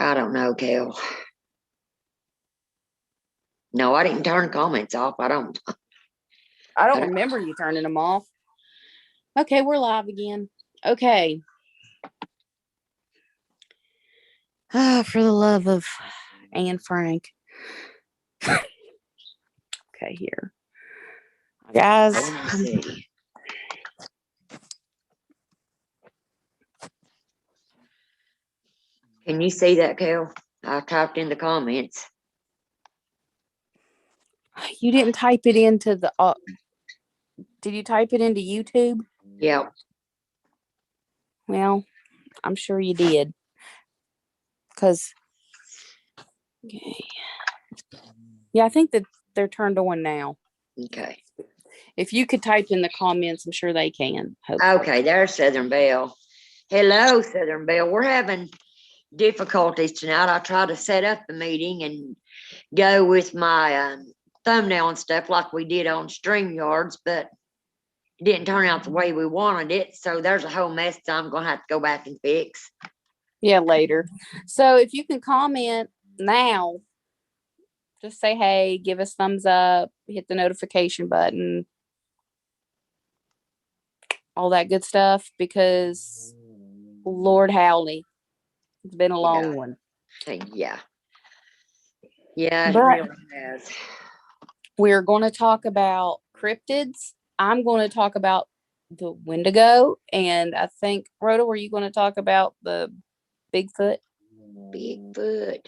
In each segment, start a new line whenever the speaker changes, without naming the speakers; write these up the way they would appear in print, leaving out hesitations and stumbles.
I don't know, Kel. No, I didn't turn comments off. I don't
remember you turning them off. Okay, we're live again. Okay. For the love of Anne Frank. Okay, here. Guys.
Let me see. Can you see that, Kel? I typed in the comments.
You didn't type it into the... did you type it into YouTube?
Yep.
Well, I'm sure you did. Because... Okay. Yeah, I think that they're turned on now.
Okay.
If you could type in the comments, I'm sure they can. Hopefully.
Okay, there's Southern Belle. Hello, Southern Belle. We're having difficulties tonight. I tried to set up the meeting and go with my thumbnail and stuff like we did on StreamYards, but it didn't turn out the way we wanted it. So there's a whole mess that I'm going to have to go back and fix.
Yeah, later. So if you can comment now, just say, hey, give us thumbs up, hit the notification button, all that good stuff, because Lord howly, it's been a long one.
Yeah. Yeah, it
But
really has.
we're going to talk about cryptids. I'm going to talk about the Wendigo. And I think, Rhoda, were you going to talk about the Bigfoot?
Bigfoot.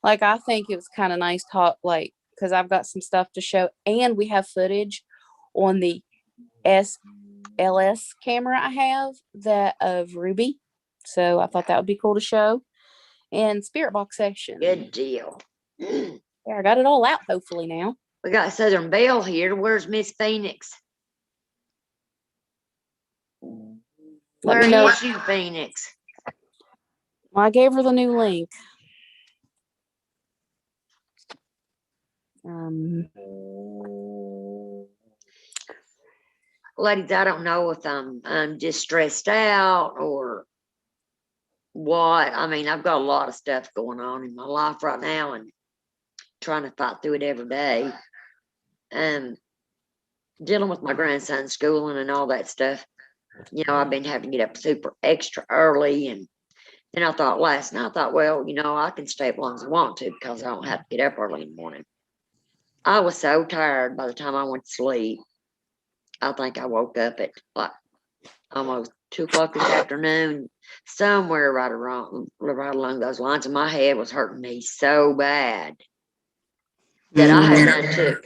Like, I think it was kind of nice talk, like, because I've got some stuff to show. And we have footage on the SLS camera I have that of Ruby. So I thought that would be cool to show. And Spirit Box Session.
Good deal.
Yeah, I got it all out, hopefully, now.
We got Southern Belle here. Where's Miss Phoenix? Where is you, Phoenix?
Well, I gave her the new link.
Ladies, I don't know if I'm just stressed out or what. I mean, I've got a lot of stuff going on in my life right now and trying to fight through it every day. Dealing with my grandson's schooling and all that stuff. You know, I've been having to get up super extra early. And then I thought last night, well, you know, I can stay as long as I want to because I don't have to get up early in the morning. I was so tired by the time I went to sleep. I think I woke up at like almost 2 o'clock this afternoon, somewhere right along those lines. And my head was hurting me so bad that I had done took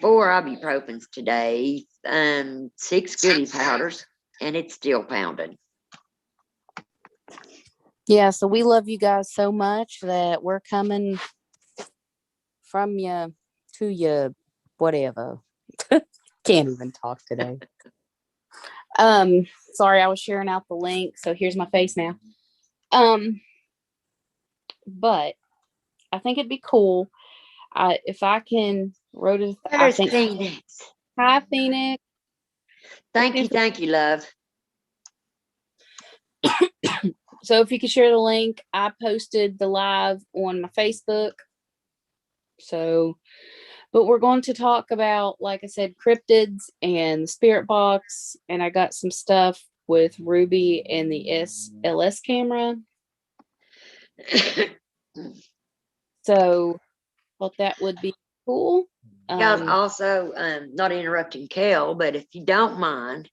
4 ibuprofens today, 6 goody powders, and it's still pounding.
Yeah, so we love you guys so much that we're coming from you to you, whatever. Can't even talk today. Sorry, I was sharing out the link, so here's my face now. But I think it'd be cool if I can wrote it.
There's Phoenix.
Hi, Phoenix.
Thank you, love.
So if you could share the link, I posted the live on my Facebook. So, but we're going to talk about, like I said, cryptids and the spirit box, and I got some stuff with Ruby and the SLS camera. So, thought that would be cool.
Guys, also, not interrupting Kel, but if you don't mind,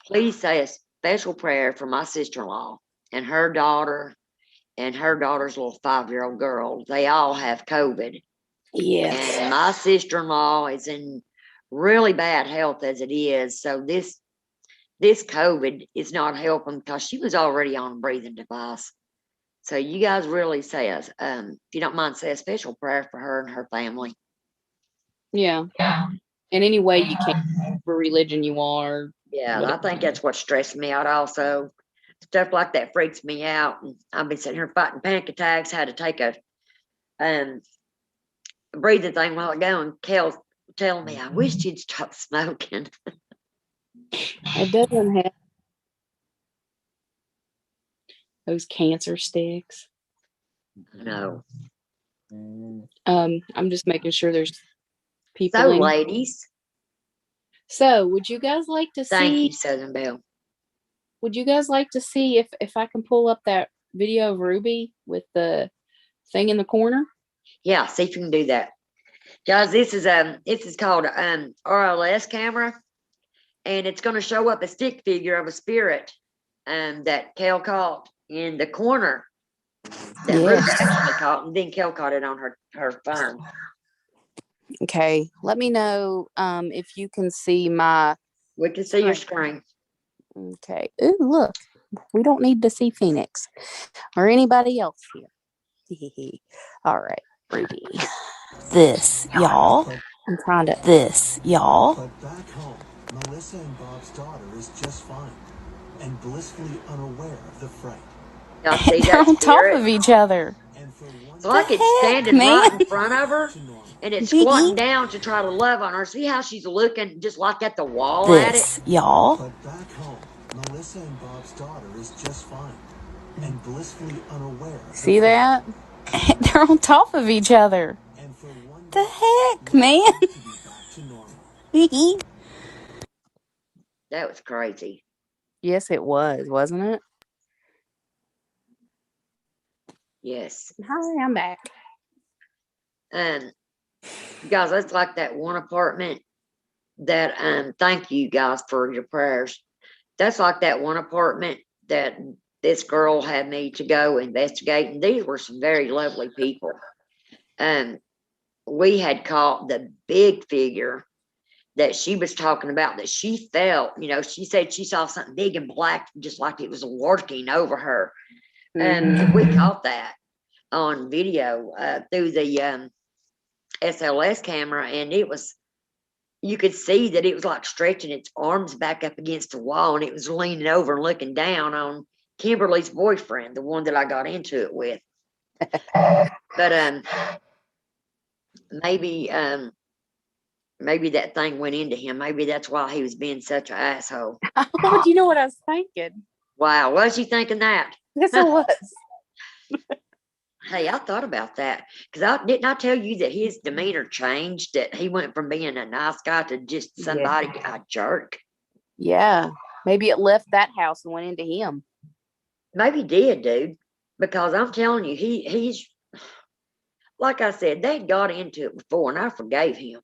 please say a special prayer for my sister-in-law and her daughter and her daughter's little 5-year-old girl. They all have COVID.
Yes.
And my sister-in-law is in really bad health as it is. So this COVID is not helping because she was already on a breathing device. So you guys really say if you don't mind, say a special prayer for her and her family.
Yeah. In any way you can, for religion you are.
Yeah, I think that's what stressed me out also. Stuff like that freaks me out. And I've been sitting here fighting panic attacks, had to take a breathing thing a while ago, and Kel's telling me, I wish you'd stop smoking.
It doesn't have. Those cancer sticks.
No.
I'm just making sure there's people
So,
in.
ladies,
So, would you guys like to
thank
see?
you, Southern Belle.
Would you guys like to see if I can pull up that video of Ruby with the thing in the corner?
Yeah, see if you can do that. Guys, this is called RLS camera, and it's going to show up a stick figure of a spirit that Kel caught in the corner that Ruby actually caught, and then Kel caught it on her phone.
Okay, let me know if you can see my.
We can see your screen.
Okay. Ooh, look, we don't need to see Phoenix or anybody else here. All right, Ruby. This, y'all. I'm trying to. This, y'all.
But back home, Melissa and Bob's daughter is just fine and blissfully unaware of the fright.
Y'all see
They're
that
on top
spirit?
of each other.
And for one
It's like
The
it's
heck,
standing
man?
right in front of her,
to normal.
and it's squatting down to try to love on her. See how she's looking just like at the wall at it?
This, y'all.
But back home, Melissa and Bob's daughter is just fine and blissfully unaware of
See
the fright.
that? They're on top of each other.
And for one
The
day,
heck,
Melissa
man?
to be back to normal.
That was crazy.
Yes, it was, wasn't it?
Yes.
Hi, I'm back.
Guys, that's like that one apartment that thank you guys for your prayers. That's like that one apartment that this girl had me to go investigate, and these were some very lovely people. We had caught the big figure that she was talking about, that she felt, she said she saw something big and black, just like it was lurking over her. And we caught that on video through the SLS camera, and you could see that it was like stretching its arms back up against the wall, and it was leaning over and looking down on Kimberly's boyfriend, the one that I got into it with. But maybe that thing went into him. Maybe that's why he was being such an asshole.
Oh, do you know what I was thinking?
Wow, was you thinking that?
Yes, I was.
Hey, I thought about that, because didn't I tell you that his demeanor changed, that he went from being a nice guy to just somebody, a jerk?
Yeah, maybe it left that house and went into him.
Maybe did, dude, because I'm telling you, he's like I said, they got into it before, and I forgave him,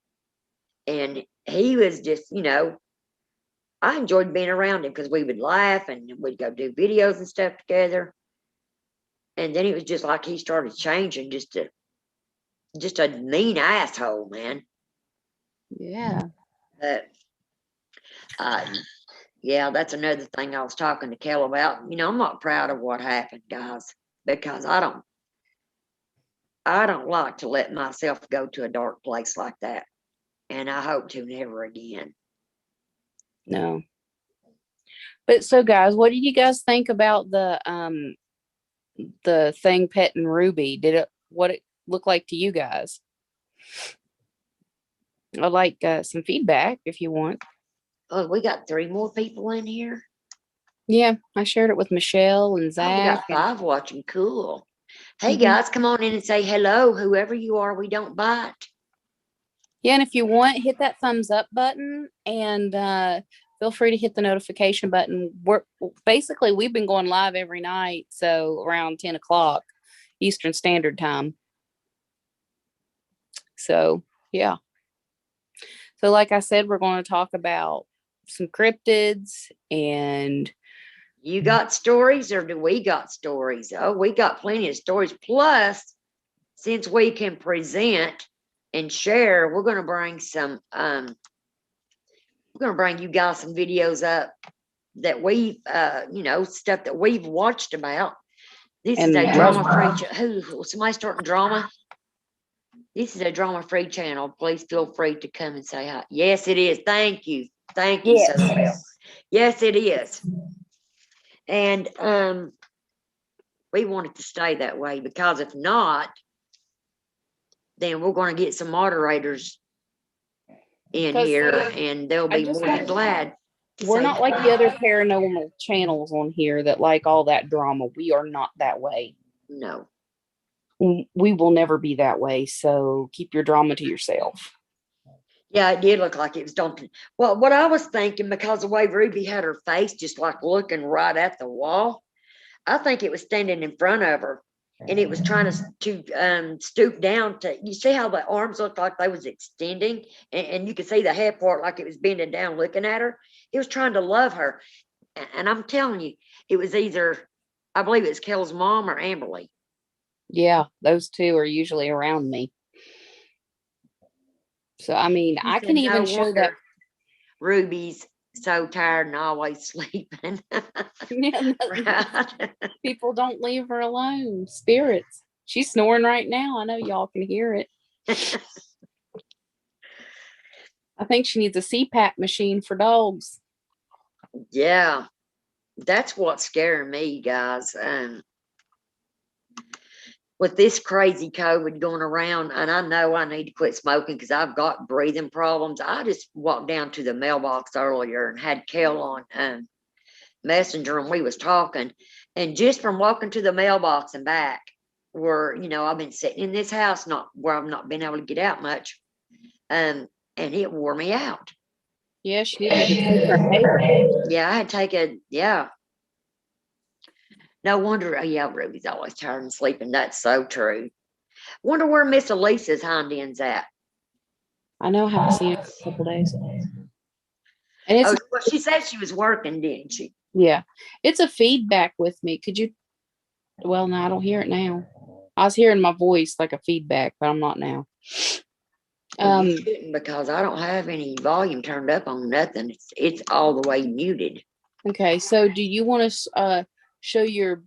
and he was just, I enjoyed being around him because we would laugh and we'd go do videos and stuff together. And then it was just like he started changing, just a mean asshole, man.
Yeah.
But yeah, that's another thing I was talking to Kel about. I'm not proud of what happened, guys, because I don't like to let myself go to a dark place like that, and I hope to never again.
No. But so, guys, what do you guys think about the thing petting Ruby? What it look like to you guys? I'd like some feedback if you want.
Oh, we got 3 more people in here.
Yeah, I shared it with Michelle and
Oh, we
Zach.
got 5 watching. Cool. Hey, guys, come on in and say hello, whoever you are. We don't bite.
Yeah, and if you want, hit that thumbs up button, and feel free to hit the notification button. We've been going live every night, so around 10 o'clock Eastern Standard Time. So, yeah. So, like I said, we're going to talk about some cryptids. And
You got stories, or do we got stories? Oh, we got plenty of stories. Plus, since we can present and share, we're going to bring you guys some videos up that we've, stuff that we've watched about. This is a drama-free. Somebody starting drama? This is a drama-free channel. Please feel free to come and say hi. Yes, it is. Thank you. Thank you, Southern Belle. Yes, it is. And we want it to stay that way, because if not, then we're going to get some moderators in here, and they'll be more than glad
We're
Say,
not like the other paranormal channels on here that like all that drama. We are not that way.
no.
We will never be that way. So keep your drama to yourself.
Yeah, it did look like it was daunting. Well, what I was thinking, because the way Ruby had her face just like looking right at the wall, I think it was standing in front of her, and it was trying to stoop down to. You see how the arms looked like they was extending, and you could see the head part like it was bending down, looking at her. It was trying to love her, and I'm telling you, it was either, I believe it was Kel's mom or Amberly.
Yeah, those two are usually around me. So I mean,
She
I
said,
can
"No
even show that.
wonder Ruby's so tired and always sleeping."
Yeah,
Right.
people don't leave her alone. Spirits. She's snoring right now. I know y'all can hear it. I think she needs a CPAP machine for dogs.
Yeah, that's what's scaring me, guys. With this crazy COVID going around, and I know I need to quit smoking because I've got breathing problems. I just walked down to the mailbox earlier and had Kel on Messenger, and we was talking. And just from walking to the mailbox and back, where I've been sitting in this house, not where I've not been able to get out much, and it wore me out.
Yeah, she needed to take her inhaler.
Yeah, I had taken. Yeah. No wonder. Oh, yeah, Ruby's always tired and sleeping. That's so true. Wonder where Miss Elisa's hind-end's at.
I know. I haven't seen her for a couple days. And it's
Oh, well, she said she was working, didn't she?
yeah, it's a feedback with me. Could you? Well, no, I don't hear it now. I was hearing my voice like a feedback, but I'm not now.
You shouldn't, because I don't have any volume turned up on nothing. It's all the way muted.
Okay, so do you want to show your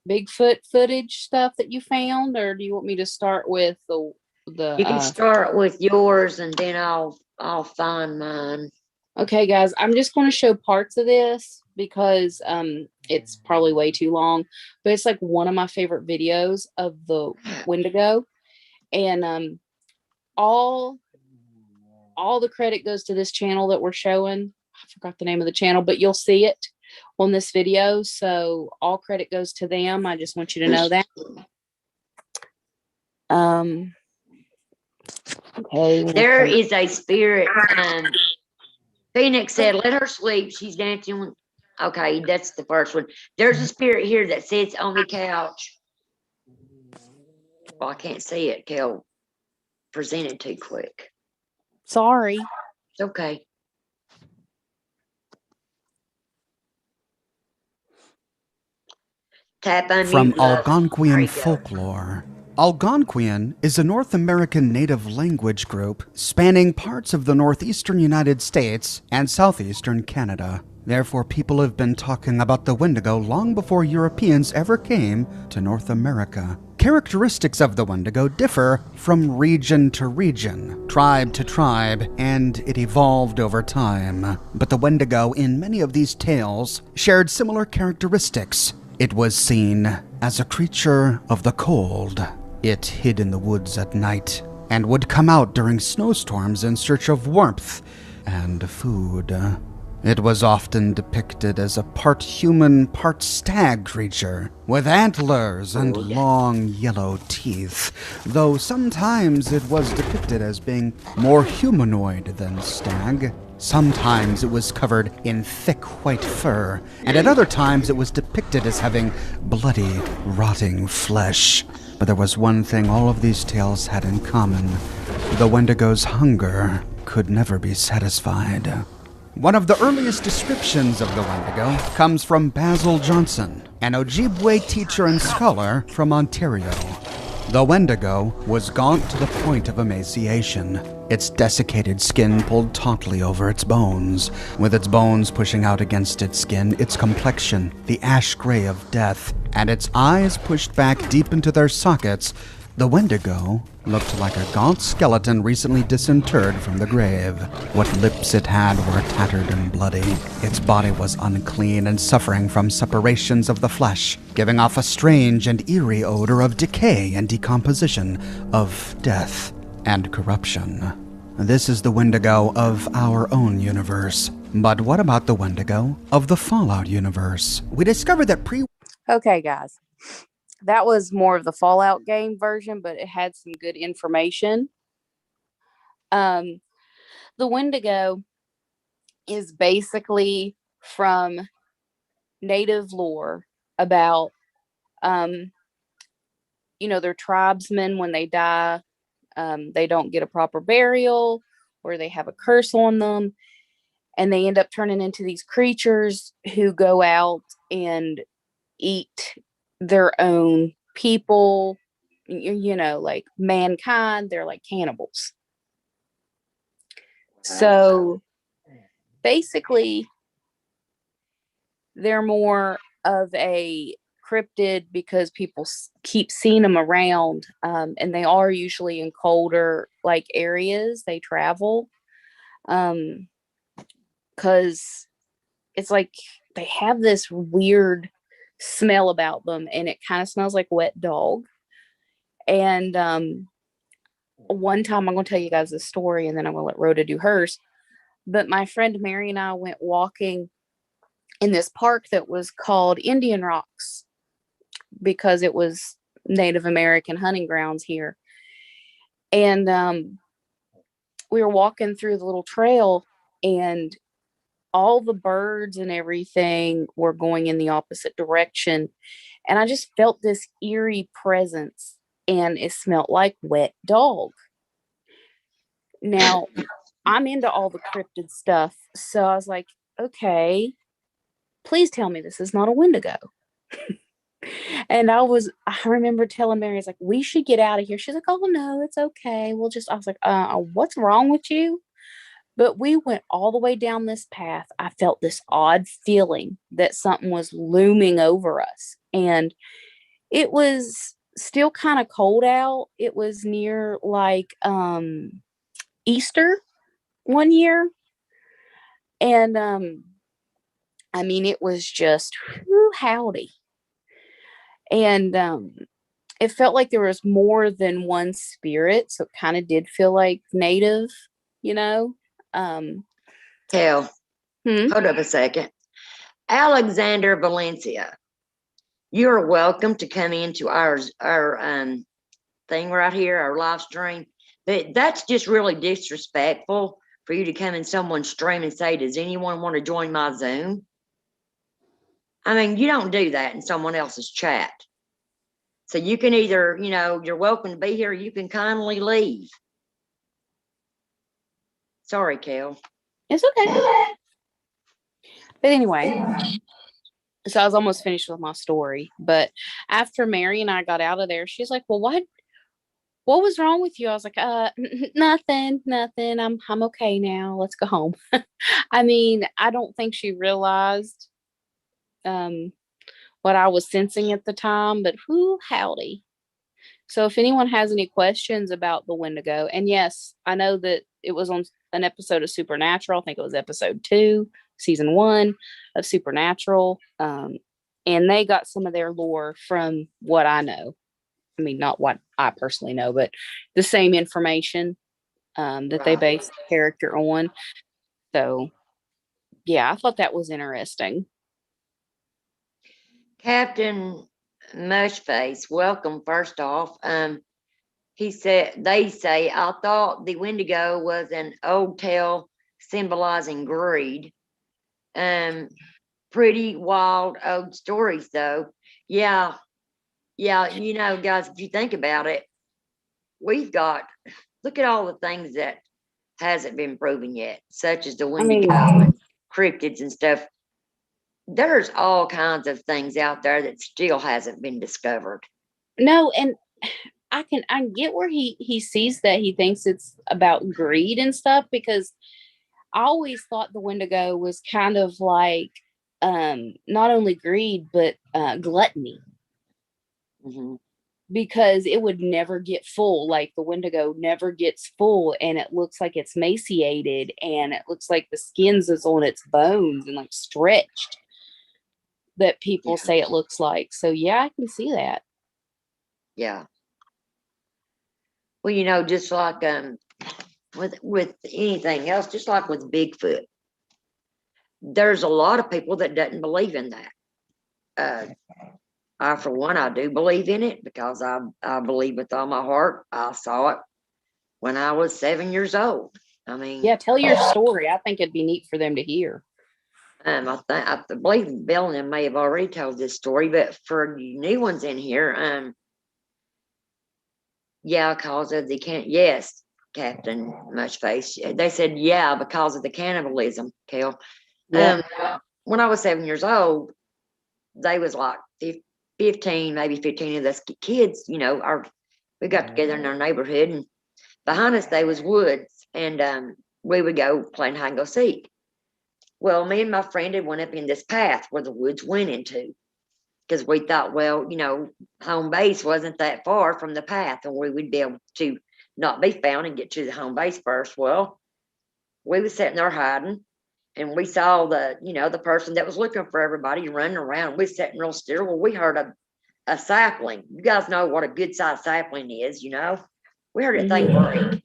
Bigfoot footage stuff that you found, or do you want me to start with the
You can start with yours, and then I'll find mine.
Okay, guys, I'm just going to show parts of this because it's probably way too long, but it's like one of my favorite videos of the Wendigo, and all the credit goes to this channel that we're showing. I forgot the name of the channel, but you'll see it on this video, so all credit goes to them. I just want you to know that. Okay,
there is a spirit. Phoenix said, "Let her sleep. She's dancing." Okay, that's the first one. There's a spirit here that sits on the couch. Well, I can't see it. Kel presented too quick.
Sorry.
It's okay. Tap on
From
mute, love. There
Algonquian
you go.
folklore. Algonquian is a North American native language group spanning parts of the northeastern United States and southeastern Canada. Therefore, people have been talking about the Wendigo long before Europeans ever came to North America. Characteristics of the Wendigo differ from region to region, tribe to tribe, and it evolved over time. But the Wendigo in many of these tales shared similar characteristics. It was seen as a creature of the cold. It hid in the woods at night and would come out during snowstorms in search of warmth and food. It was often depicted as a part human, part stag creature, with antlers and long yellow teeth, though sometimes it was depicted as being more humanoid than stag. Sometimes it was covered in thick white fur, and at other times it was depicted as having bloody, rotting flesh. But there was one thing all of these tales had in common. The Wendigo's hunger could never be satisfied. One of the earliest descriptions of the Wendigo comes from Basil Johnson, an Ojibwe teacher and scholar from Ontario. The Wendigo was gaunt to the point of emaciation, its desiccated skin pulled tautly over its bones. With its bones pushing out against its skin, its complexion, the ash gray of death, and its eyes pushed back deep into their sockets, the Wendigo looked like a gaunt skeleton recently disinterred from the grave. What lips it had were tattered and bloody. Its body was unclean and suffering from separations of the flesh, giving off a strange and eerie odor of decay and decomposition, of death and corruption. This is the Wendigo of our own universe. But what about the Wendigo of the Fallout universe? We discovered that
Okay, guys. That was more of the Fallout game version, but it had some good information. The Wendigo is basically from native lore about, their tribesmen when they die, they don't get a proper burial or they have a curse on them, and they end up turning into these creatures who go out and eat their own people, like mankind. They're like cannibals. So basically, they're more of a cryptid because people keep seeing them around, and they are usually in colder like areas they travel, because it's like they have this weird smell about them, and it kind of smells like wet dog. And one time, I'm going to tell you guys this story, and then I'm going to let Rhoda do hers. But my friend Mary and I went walking in this park that was called Indian Rocks because it was Native American hunting grounds here. And we were walking through the little trail, and all the birds and everything were going in the opposite direction. And I just felt this eerie presence, and it smelled like wet dog. Now, I'm into all the cryptid stuff. So I was like, okay, please tell me this is not a Wendigo. And I remember telling Mary, it's like, we should get out of here. She's like, oh no, it's okay. I was like, what's wrong with you? But we went all the way down this path. I felt this odd feeling that something was looming over us. And it was still kind of cold out. It was near like Easter one year. And it was just howdy. And it felt like there was more than one spirit. So it kind of did feel like native, you know.
Hold up a second. Alexander Valencia, you're welcome to come into our thing right here, our live stream. That's just really disrespectful for you to come in someone's stream and say, does anyone want to join my Zoom? I mean, you don't do that in someone else's chat. So you can either, you're welcome to be here, or you can kindly leave. Sorry, Kel.
It's okay. But anyway, so I was almost finished with my story. But after Mary and I got out of there, she's like, well, what was wrong with you? I was like, nothing. I'm okay now. Let's go home. I don't think she realized what I was sensing at the time, but howdy. So if anyone has any questions about the Wendigo, and yes, I know that it was on an episode of Supernatural. I think it was episode 2, season 1 of Supernatural. And they got some of their lore from what I know. Not what I personally know, but the same information that they based the character on. So, yeah, I thought that was interesting.
Captain Mushface, welcome first off. They say, I thought the Wendigo was an old tale symbolizing greed. Pretty wild old stories though. Yeah, guys, if you think about it, look at all the things that hasn't been proven yet, such as the Wendigo and cryptids and stuff. There's all kinds of things out there that still hasn't been discovered.
No, and I get where he sees that. He thinks it's about greed and stuff, because I always thought the Wendigo was kind of like not only greed, but gluttony.
Mm-hmm.
Because it would never get full. Like the Wendigo never gets full, and it looks like it's emaciated, and it looks like the skins is on its bones and like stretched, that people say it looks like. So yeah, I can see that.
Yeah. Well, just like with anything else, just like with Bigfoot, there's a lot of people that doesn't believe in that. For one, I do believe in it because I believe with all my heart. I saw it when I was 7 years old. I mean,
Yeah, tell your story. I think it'd be neat for them to hear.
I believe Bill and them may have already told this story, but for you new ones in here, yeah, because of the yes, Captain Muchface. They said yeah because of the cannibalism, Kel.
Yeah.
When I was 7 years old, they was like 15, maybe 15 of us kids, you know, we got together in our neighborhood, and behind us there was woods, and we would go playing hide and go seek. Well, me and my friend had went up in this path where the woods went into, because we thought, well, you know, home base wasn't that far from the path, and we would be able to not be found and get to the home base first. Well, we was sitting there hiding, and we saw the person that was looking for everybody running around. We was sitting real still. Well, we heard a sapling. You guys know what a good sized sapling is, you know. We heard that thing break.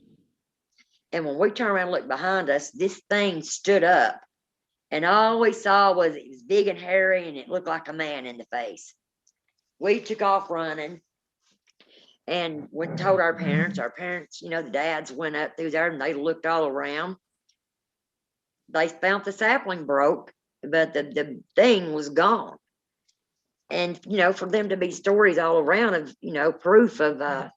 And when we turned around and looked behind us, this thing stood up. And all we saw was it was big and hairy, and it looked like a man in the face. We took off running and went and told our parents, you know, the dads went up through there and they looked all around. They found the sapling broke, but the thing was gone. And, you know, for them to be stories all around of, you know, proof of the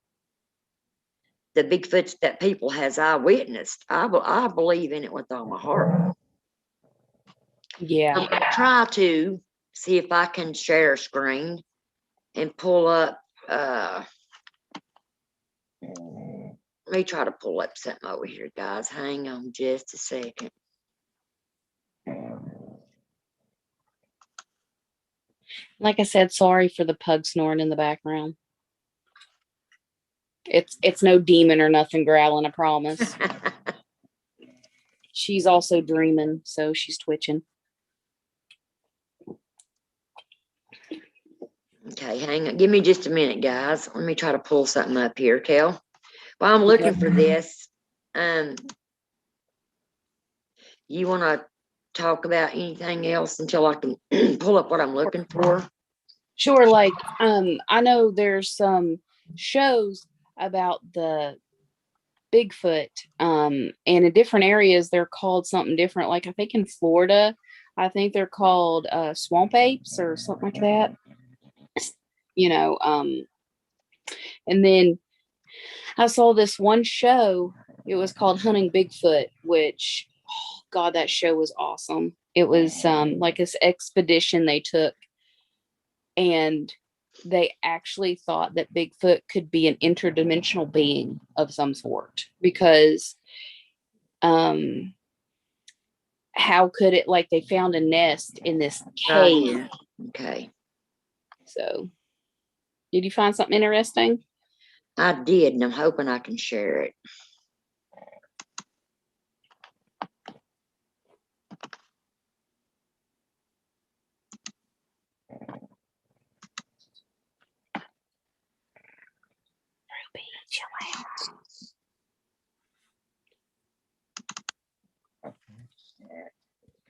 Bigfoots that people has eyewitnessed, I believe in it with all my heart.
Yeah.
I'm going to try to see if I can share a screen and pull up. Let me try to pull up something over here, guys. Hang on just a second.
Like I said, sorry for the pug snoring in the background. It's no demon or nothing growling, I promise. She's also dreaming, so she's twitching.
Okay, hang on. Give me just a minute, guys. Let me try to pull something up here, Kel. While I'm looking for this, you want to talk about anything else until I can pull up what I'm looking for?
Sure, like I know there's some shows about the Bigfoot, and in different areas they're called something different. Like I think in Florida, I think they're called swamp apes or something like that. You know, and then I saw this one show. It was called Hunting Bigfoot, which, oh God, that show was awesome. It was like this expedition they took, and they actually thought that Bigfoot could be an interdimensional being of some sort, because how could it, like they found a nest in this cave.
Right. Okay.
So did you find something interesting?
I did, and I'm hoping I can share it.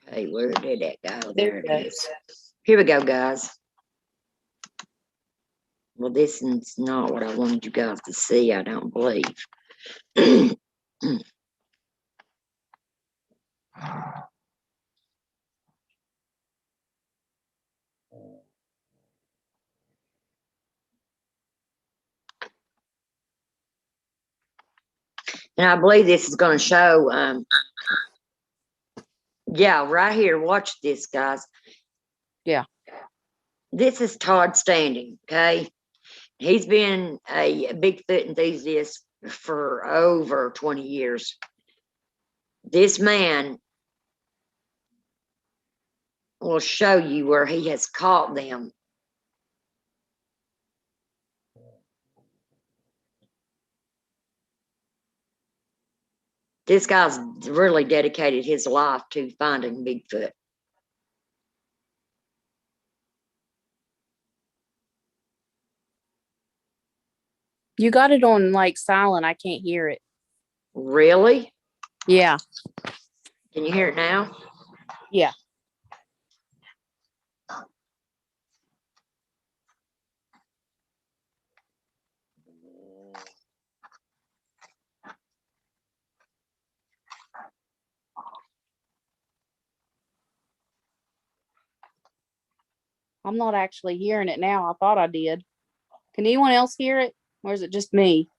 Hey, where did it go? There it is. Here we go, guys. Well, this is not what I wanted you guys to see, I don't believe. And I believe this is going to show, yeah, right here. Watch this, guys.
Yeah.
This is Todd Standing, okay? He's been a Bigfoot enthusiast for over 20 years. This man will show you where he has caught them. This guy's really dedicated his life to finding Bigfoot.
You got it on like silent. I can't hear it.
Really?
Yeah.
Can you hear it now?
Yeah. I'm not actually hearing it now. I thought I did. Can anyone else hear it? Or is it just me?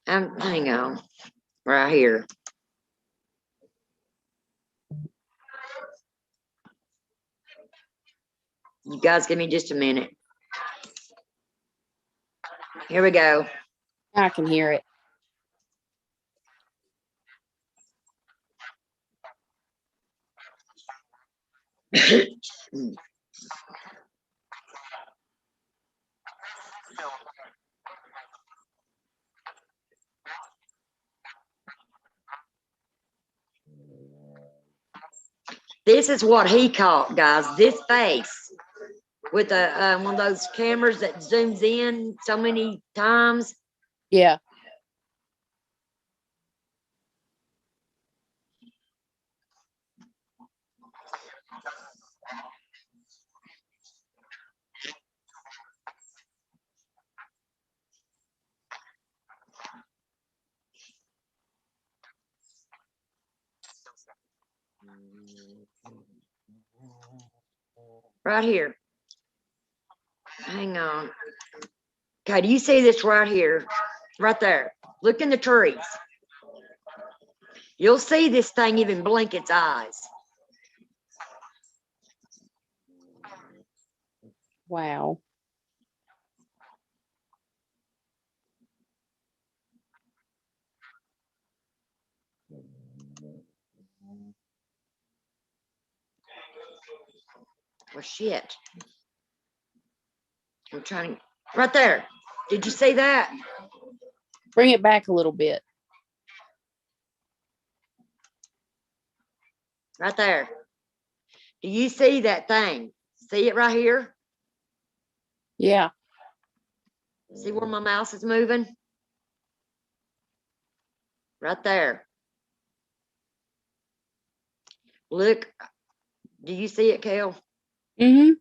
Hang on. Right here. You guys give me just a minute. Here we go.
I can hear it.
This is what he caught, guys. This face with a one of those cameras that zooms in so many times.
Yeah.
Right here. Hang on. Okay, do you see this right here? Right there. Look in the trees. You'll see this thing even blink its eyes.
Wow.
Well, shit. I'm trying to, right there. Did you see that?
Bring it back a little bit.
Right there. Do you see that thing? See it right here?
Yeah.
See where my mouse is moving? Right there. Look. Do you see it, Kel?
Mm-hmm.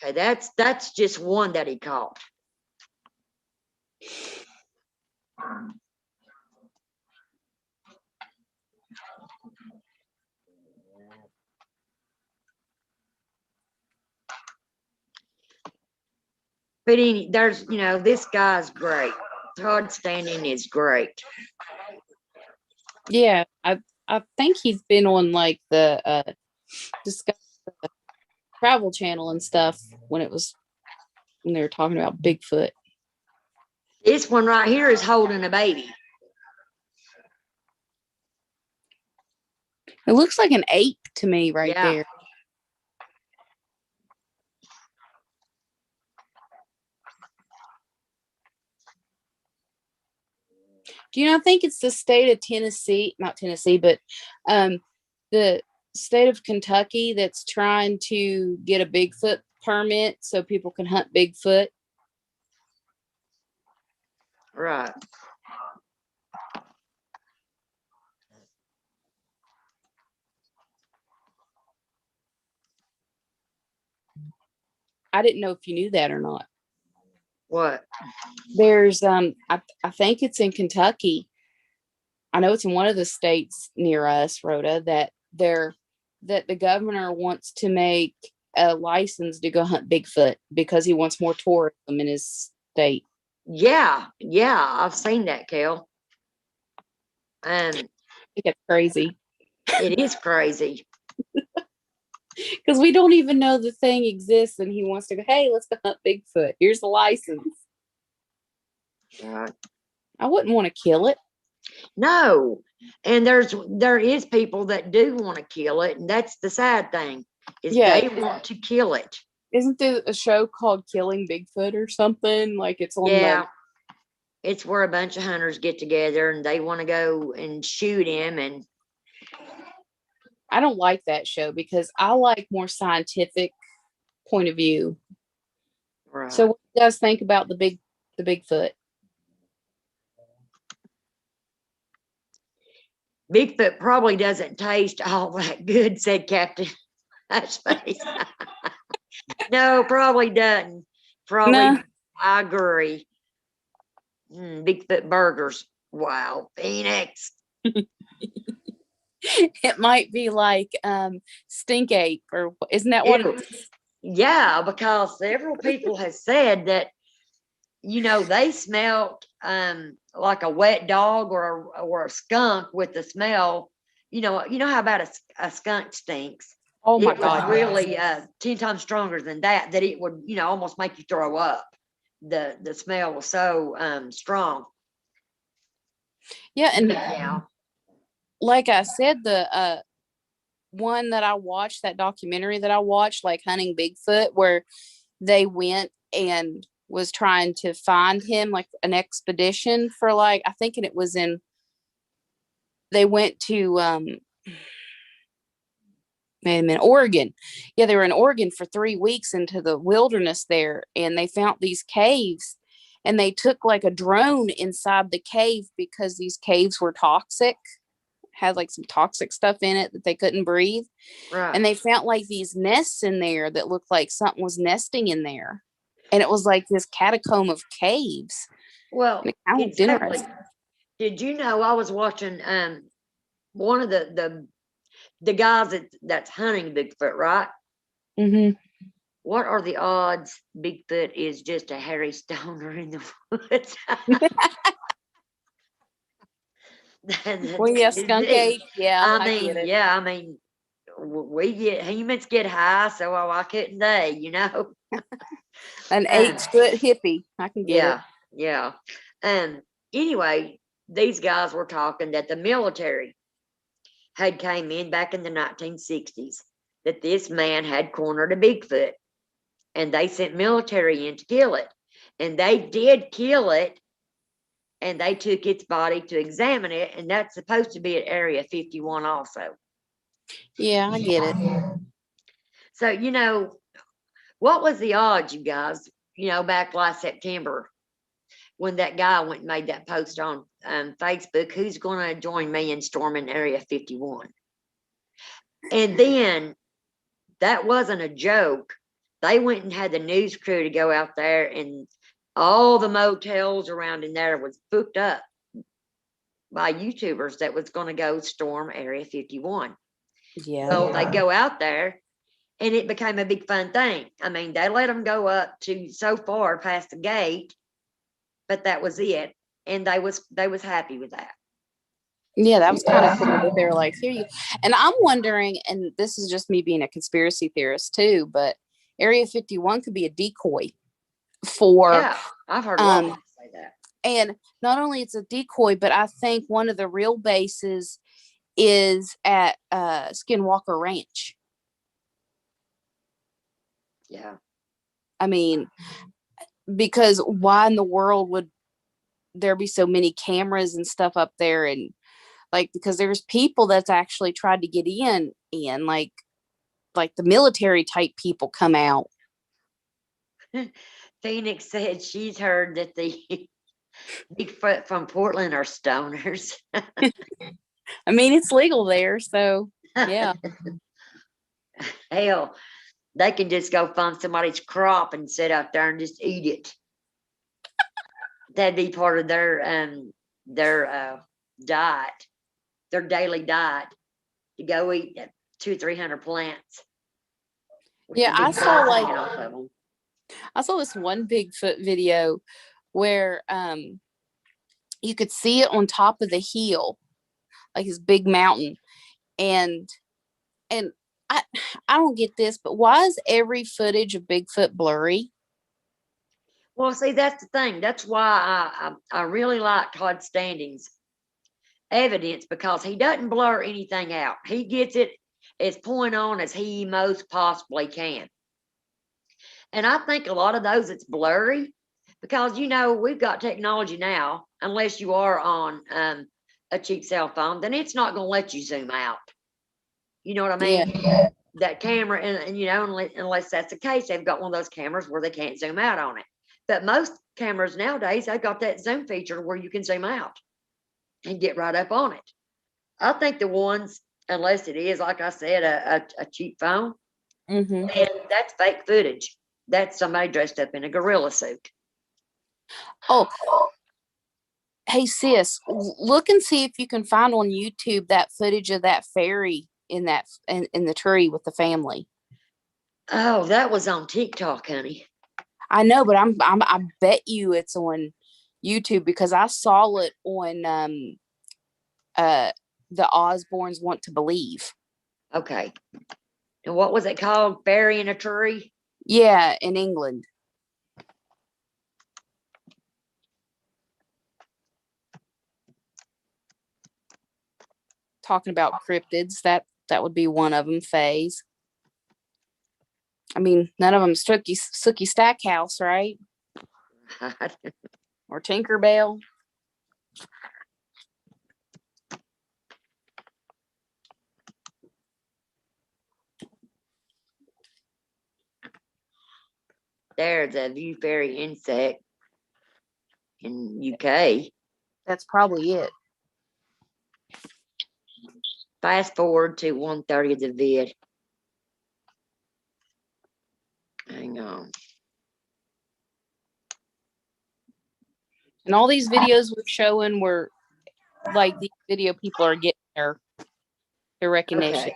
Okay, that's just one that he caught. But there's, this guy's great. Todd Standing is great.
Yeah. I think he's been on like the Discover Travel Channel and stuff when they were talking about Bigfoot.
This one right here is holding a baby.
It looks like an ape to me right
Yeah.
there. Do you know, I think it's the state of Tennessee, not Tennessee, but the state of Kentucky that's trying to get a Bigfoot permit so people can hunt Bigfoot.
Right.
I didn't know if you knew that or not.
What?
There's I think it's in Kentucky. I know it's in one of the states near us, Rhoda, that the governor wants to make a license to go hunt Bigfoot because he wants more tourism in his state.
Yeah, I've seen that, Kel.
I think it's crazy.
It is crazy.
Because we don't even know the thing exists, and he wants to go, hey, let's go hunt Bigfoot. Here's the license.
Right.
I wouldn't want to kill it.
No, and there is people that do want to kill it, and that's the sad thing is they want to kill it.
Isn't there a show called Killing Bigfoot or something? Like it's on
Yeah, it's where a bunch of hunters get together and they want to go and shoot him. And
I don't like that show because I like more scientific point of view.
right.
So what do you guys think about the Bigfoot?
Bigfoot probably doesn't taste all that good, said Captain Hushface. No, probably doesn't. Probably,
Nah.
I agree. Bigfoot burgers. Wow, Phoenix.
It might be like stink ape, or isn't that what
Ew.
it's?
Yeah, because several people have said that, they smelled like a wet dog or a skunk with the smell. You know how about a skunk stinks?
Oh my
It was
God.
really 10 times stronger than that it would, almost make you throw up. The smell was so strong.
Yeah, and
Yeah.
like I said, the one that I watched, that documentary that I watched, like Hunting Bigfoot, where they went and was trying to find him, like an expedition for like, I think it was they went to wait a minute, Oregon. Yeah, they were in Oregon for 3 weeks into the wilderness there, and they found these caves, and they took like a drone inside the cave because these caves were toxic, had like some toxic stuff in it that they couldn't breathe.
Right.
And they found like these nests in there that looked like something was nesting in there. And it was like this catacomb of caves.
Well,
And it kind of looked
exactly.
interesting.
Did you know I was watching one of the guys that's hunting Bigfoot, right?
Mm-hmm.
What are the odds Bigfoot is just a hairy stoner in the woods?
Well, yeah, skunk ape. Yeah,
I
I get
mean,
it.
yeah, I mean, humans get high, so why couldn't they?
An
Um,
8-foot hippie. I can get it.
yeah, yeah. Anyway, these guys were talking that the military had came in back in the 1960s, that this man had cornered a Bigfoot, and they sent military in to kill it, and they did kill it, and they took its body to examine it, and that's supposed to be at Area 51 also.
Yeah, I get it.
So, what was the odds, you guys, back last September when that guy went and made that post on Facebook, who's going to join me in storming Area 51? And then that wasn't a joke. They went and had the news crew to go out there, and all the motels around in there was booked up by YouTubers that was going to go storm Area 51.
Yeah.
So they go out there, and it became a big fun thing. I mean, they let them go up to so far past the gate, but that was it. And they was happy with that.
Yeah, that was kind of cool that they were like, here you. And I'm wondering, and this is just me being a conspiracy theorist too, but Area 51 could be a decoy for
Yeah, I've heard a lot of people say that.
and not only it's a decoy, but I think one of the real bases is at Skinwalker Ranch.
Yeah.
I mean, because why in the world would there be so many cameras and stuff up there? And like, because there's people that's actually tried to get in like the military type people come out.
Phoenix said she's heard that the Bigfoot from Portland are stoners.
I mean, it's legal there, so yeah.
Hell, they can just go find somebody's crop and sit out there and just eat it. That'd be part of their diet, their daily diet, to go eat 200 or 300 plants.
Yeah, I saw this one Bigfoot video where you could see it on top of the hill, like his big mountain, and I don't get this, but why is every footage of Bigfoot blurry?
Well, see, that's the thing. That's why I really like Todd Standing's evidence, because he doesn't blur anything out. He gets it as point on as he most possibly can. And I think a lot of those, it's blurry because, we've got technology now, unless you are on a cheap cell phone, then it's not going to let you zoom out. You know what I mean?
Yeah.
That camera, and unless that's the case, they've got one of those cameras where they can't zoom out on it. But most cameras nowadays, they've got that zoom feature where you can zoom out and get right up on it. I think the ones, unless it is, like I said, a cheap phone,
Mm-hmm.
and that's fake footage. That's somebody dressed up in a gorilla suit.
Oh, Hey sis, look and see if you can find on YouTube that footage of that fairy in that in the tree with the family.
Oh, that was on TikTok, honey.
I know, but I bet you it's on YouTube because I saw it on the Osbournes Want to Believe.
Okay. And what was it called? Fairy in a tree?
Yeah, in England. Talking about cryptids, that would be one of them, Faye's. I mean, none of them Sookie Stackhouse, right? Or Tinkerbell.
There's a view fairy insect in UK.
That's probably it.
Fast forward to 1:30 of the vid. Hang on.
And all these videos we're showing were like these video people are getting their recognition.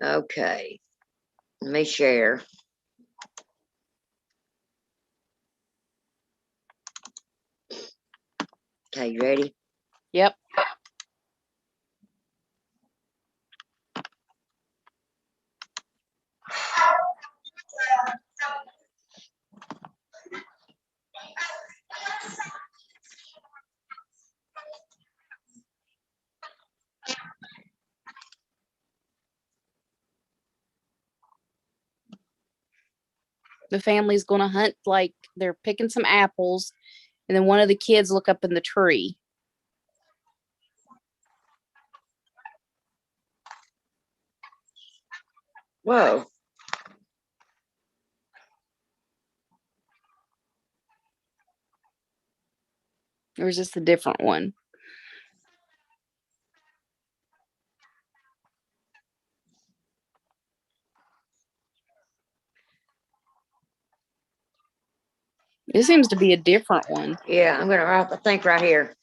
Okay. Let me share. Okay, you ready?
Yep. The family's going to hunt, like they're picking some apples, and then one of the kids look up in the tree.
Whoa.
Or is this a different one? This seems to be a different one.
Yeah, I'm gonna I think right here.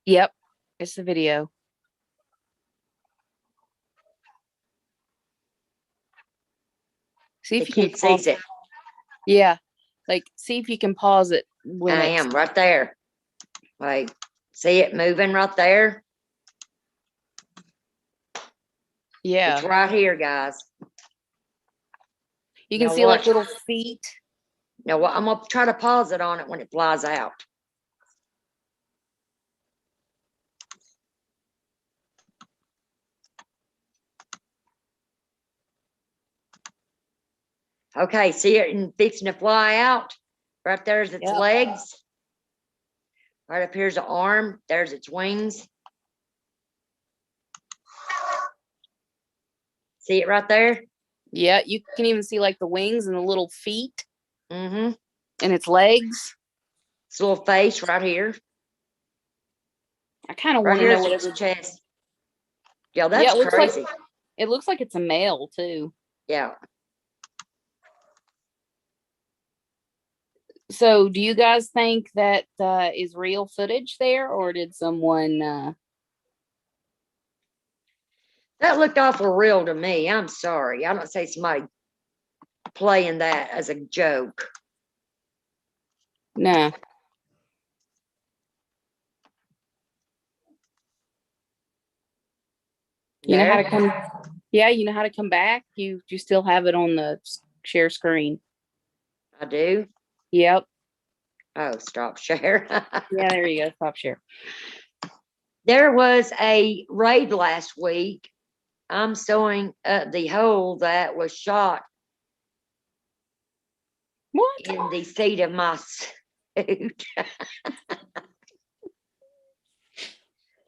Yep. It's the video. See
The
if you can
kid
pause
sees it.
Yeah. Like, see if you can pause it when
I
it's
am right there. Wait, see it moving right there?
yeah.
It's right here, guys.
You can
Now
see like
watch.
little feet.
Now what? I'm gonna try to pause it on it when it flies out. Okay, see it and fixing to fly out. Right there's its
Yep.
legs. Right up here's the arm. There's its wings. See it right there?
Yeah, you can even see like the wings and the little feet
Mm-hmm.
and its legs.
Its little face right here.
I kind of
Right
want to
here
know
is
what
its
it is.
chest. Yeah,
Yeah,
that's
it looks like
crazy.
it looks like it's a male too.
Yeah.
So, do you guys think that is real footage there, or did someone?
That looked awful real to me. I'm sorry. I don't say somebody playing that as a joke.
Nah. You know how to
There,
come? Yeah, you know how to come back. You still have it on the share screen.
I do.
Yep.
Oh, stop share.
Yeah, there you go. Stop share.
There was a raid last week. I'm showing the hole that was shot
What?
in the seat of my suit.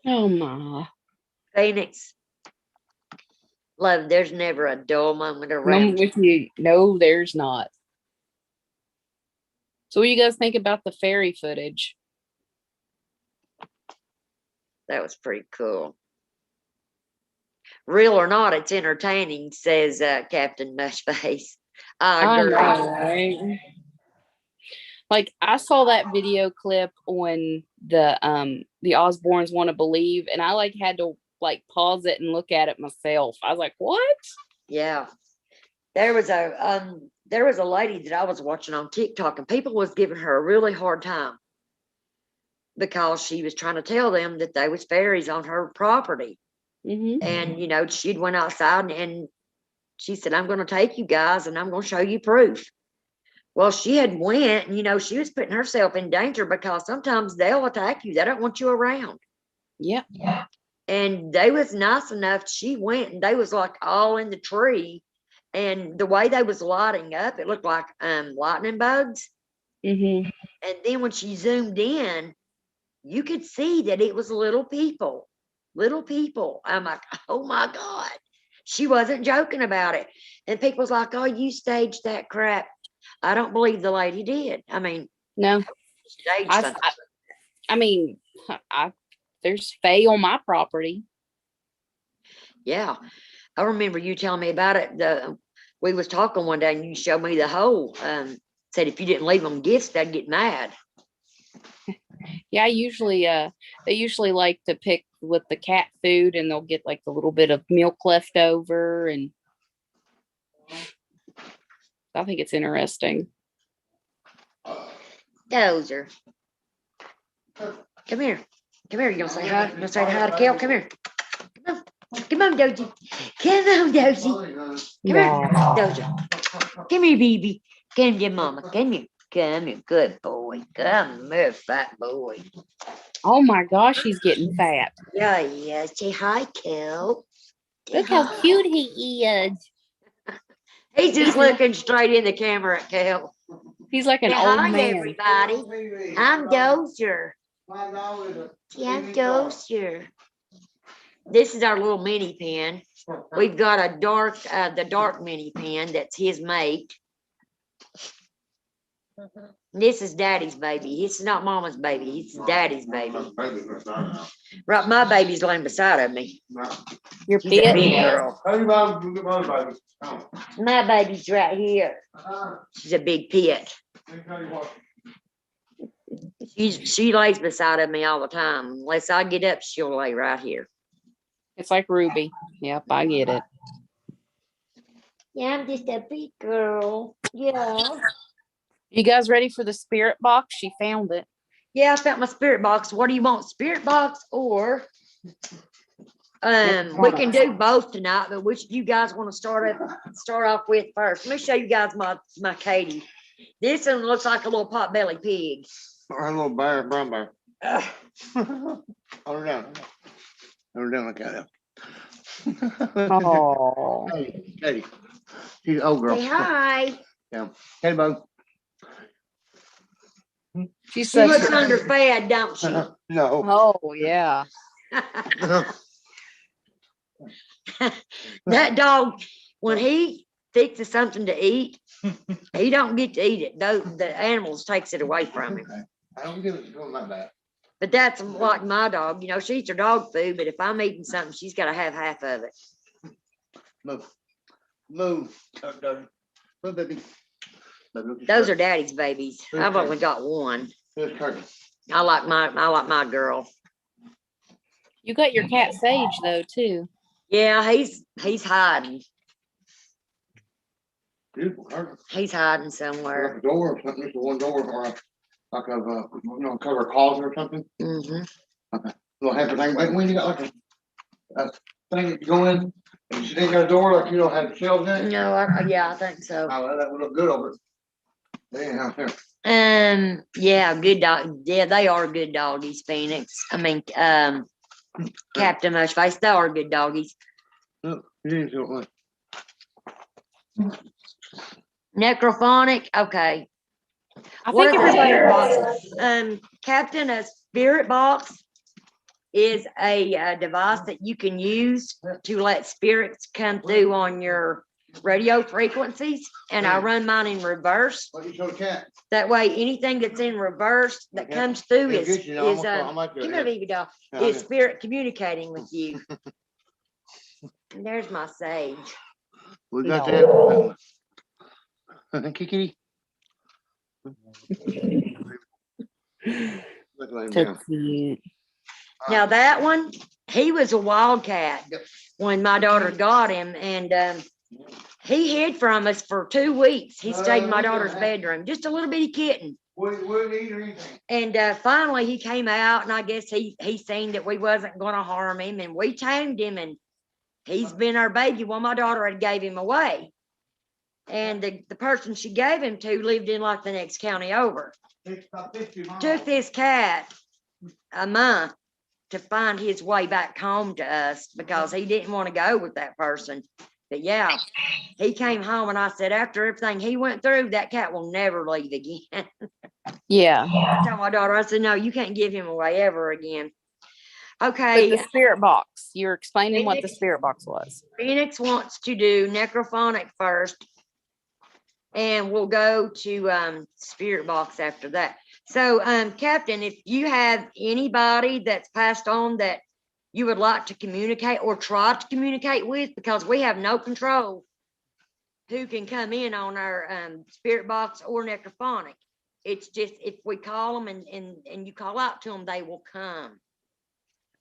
Oh my.
Phoenix. Love, there's never a dull moment
I'm
around you.
with you. No, there's not. So, what do you guys think about the fairy footage?
That was pretty cool. Real or not, it's entertaining, says Captain Mushface. I
I
agree.
know, right? Like I saw that video clip on the Osbournes Want to Believe, and I like had to like pause it and look at it myself. I was like, what?
Yeah. There was a lady that I was watching on TikTok, and people was giving her a really hard time because she was trying to tell them that there was fairies on her property.
Mm-hmm.
And, you know, she'd went outside and she said, I'm going to take you guys and I'm going to show you proof. Well, she had went and, you know, she was putting herself in danger because sometimes they'll attack you. They don't want you around.
Yep.
And they was nice enough. She went and they was like all in the tree. And the way they was lighting up, it looked like lightning bugs.
Mm-hmm.
And then when she zoomed in, you could see that it was little people. Little people. I'm like, oh my God. She wasn't joking about it. And people's like, oh, you staged that crap. I don't believe the lady did. I mean,
No,
staged
I
something.
I mean, there's fae on my property.
Yeah. I remember you telling me about it. We was talking one day and you showed me the hole. Said if you didn't leave them gifts, they'd get mad.
Yeah, they usually like to pick with the cat food, and they'll get like a little bit of milk left over, and I think it's interesting.
Dozer. Come here. Come here. You gonna say hi? You gonna say hi to Kel? Come here. Come on. Come on, Dozy. Come on, Dozy. Come here. Dozer. Come here, baby. Come here, mama. Come here. Come here. Good boy. Come here, fat boy.
Oh my gosh, he's getting fat.
Yeah, yeah. Say hi, Kel.
Look how cute he is.
He's just looking straight in the camera at Kel.
He's like an
Say
old
hi,
man.
everybody. I'm Dozer. Yeah, I'm Dozer. This is our little mini pen. We've got a the dark mini pen that's his mate. This is Daddy's baby. This is not Mama's baby. It's Daddy's baby. Right, my baby's laying beside of me.
Your
She's a big
pet.
girl. My baby's right here. She's a big pet. She lays beside of me all the time. Unless I get up, she'll lay right here.
It's like Ruby. Yep, I get it.
Yeah, I'm just a big girl. Yeah.
You guys ready for the spirit box? She found it.
Yeah, I found my spirit box. What do you want? Spirit box or we can do both tonight, but which do you guys want to start off with first? Let me show you guys my Katie. This one looks like a little pot-bellied pig.
Or a little bear, brown bear. Hold her down. Hold her down like that.
Oh.
Katie. She's an old girl.
Say hi.
Yeah. Hey, bud.
She
She looks underfed, don't she?
No.
Oh yeah.
That dog, when he fixes something to eat, he don't get to eat it. The animals takes it away from him.
I don't give it to him like that.
But that's like my dog. You know, she eats her dog food, but if I'm eating something, she's got to have half of it.
Move. Move. Move, baby.
Those are Daddy's babies. I've only got one.
Here's Curtis.
I like my girl.
You got your cat Sage though too.
Yeah, he's hiding.
Beautiful Curtis.
He's hiding
Like
somewhere.
a door or something. Just one door or like a cover a closet or something.
Mm-hmm.
Little hamper thing. Like when you got like a thing that you go in and she ain't got a door, like you don't have shelves in it.
No, yeah, I think so.
Oh, that would look good over it. Anyhow, here.
Yeah, good dog. Yeah, they are good doggies, Phoenix. I mean, Captain Mushface, they are good doggies.
Look, you didn't feel it.
Necrophonic, okay.
I
What
think
are the spirit
everybody.
boxes? Captain, a spirit box is a device that you can use to let spirits come through on your radio frequencies, and I run mine in reverse.
What you show the cat?
That way, anything that's in reverse that
Okay.
comes through
It'll
is
get you, I might do
come
it,
here, baby doll.
yeah.
Is spirit communicating with you. And there's my sage.
We got
No.
that. Kiki. Look like
So
him.
cute.
Now that one, he was a wildcat
Yep.
when my daughter got him, and he hid from us for 2 weeks. He stayed in my daughter's bedroom, just a little bitty kitten.
Wouldn't eat or anything.
And finally he came out, and I guess he seen that we wasn't going to harm him, and we tamed him, and he's been our baby. Well, my daughter had gave him away, and the person she gave him to lived in like the next county over.
It's about 50 miles.
Took this cat a month to find his way back home to us because he didn't want to go with that person. But yeah, he came home, and I said, after everything he went through, that cat will never leave again.
Yeah.
I told my daughter, I said, no, you can't give him away ever again.
But
Okay,
the spirit box, you're explaining what the
Phoenix-
spirit box was.
Phoenix wants to do necrophonic first, and we'll go to spirit box after that. So, Captain, if you have anybody that's passed on that you would like to communicate or try to communicate with, because we have no control who can come in on our spirit box or necrophonic. It's just if we call them and you call out to them, they will come.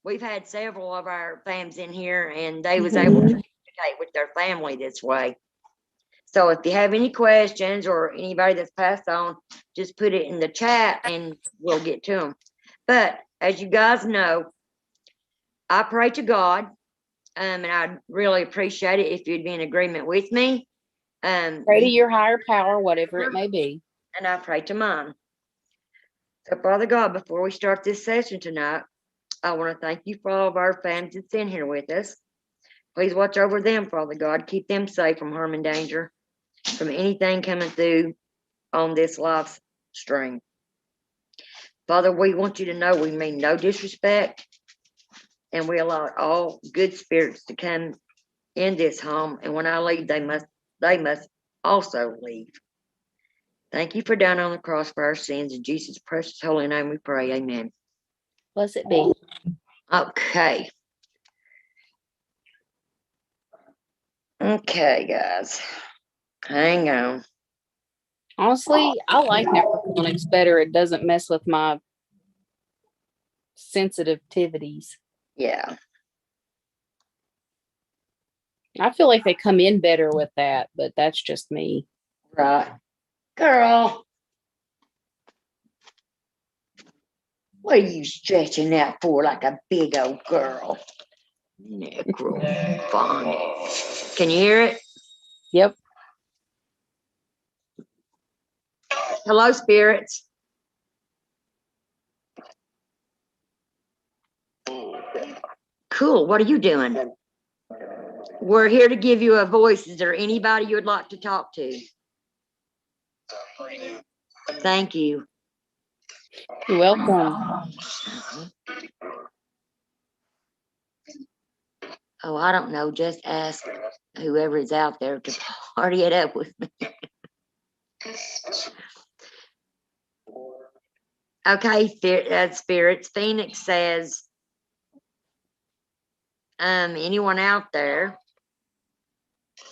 We've had several of our fams in here, and they was able to communicate with their family this way. So if you have any questions or anybody that's passed on, just put it in the chat and we'll get to them. But as you guys know, I pray to God, and I'd really appreciate it if you'd be in agreement with me.
Pray to your higher power, whatever it may be.
And I pray to mine. So Father God, before we start this session tonight, I want to thank you for all of our fans that's in here with us. Please watch over them, Father God. Keep them safe from harm and danger, from anything coming through on this live stream. Father, we want you to know we mean no disrespect, and we allow all good spirits to come in this home. And when I leave, they must also leave. Thank you for dying on the cross for our sins. In Jesus' precious holy name we pray. Amen.
Blessed be.
Okay. Okay, guys. Hang on.
Honestly, I like necrophonics better. It doesn't mess with my sensitivities.
Yeah.
I feel like they come in better with that, but that's just me.
Right. Girl. What are you stretching out for like a big old girl? Necrophonic. Can you hear it?
Yep.
Hello, spirits. Cool. What are you doing? We're here to give you a voice. Is there anybody you would like to talk to? Thank you.
You're welcome.
Oh, I don't know. Just ask whoever is out there to party it up with me. Okay, spirits. Phoenix says, anyone out there,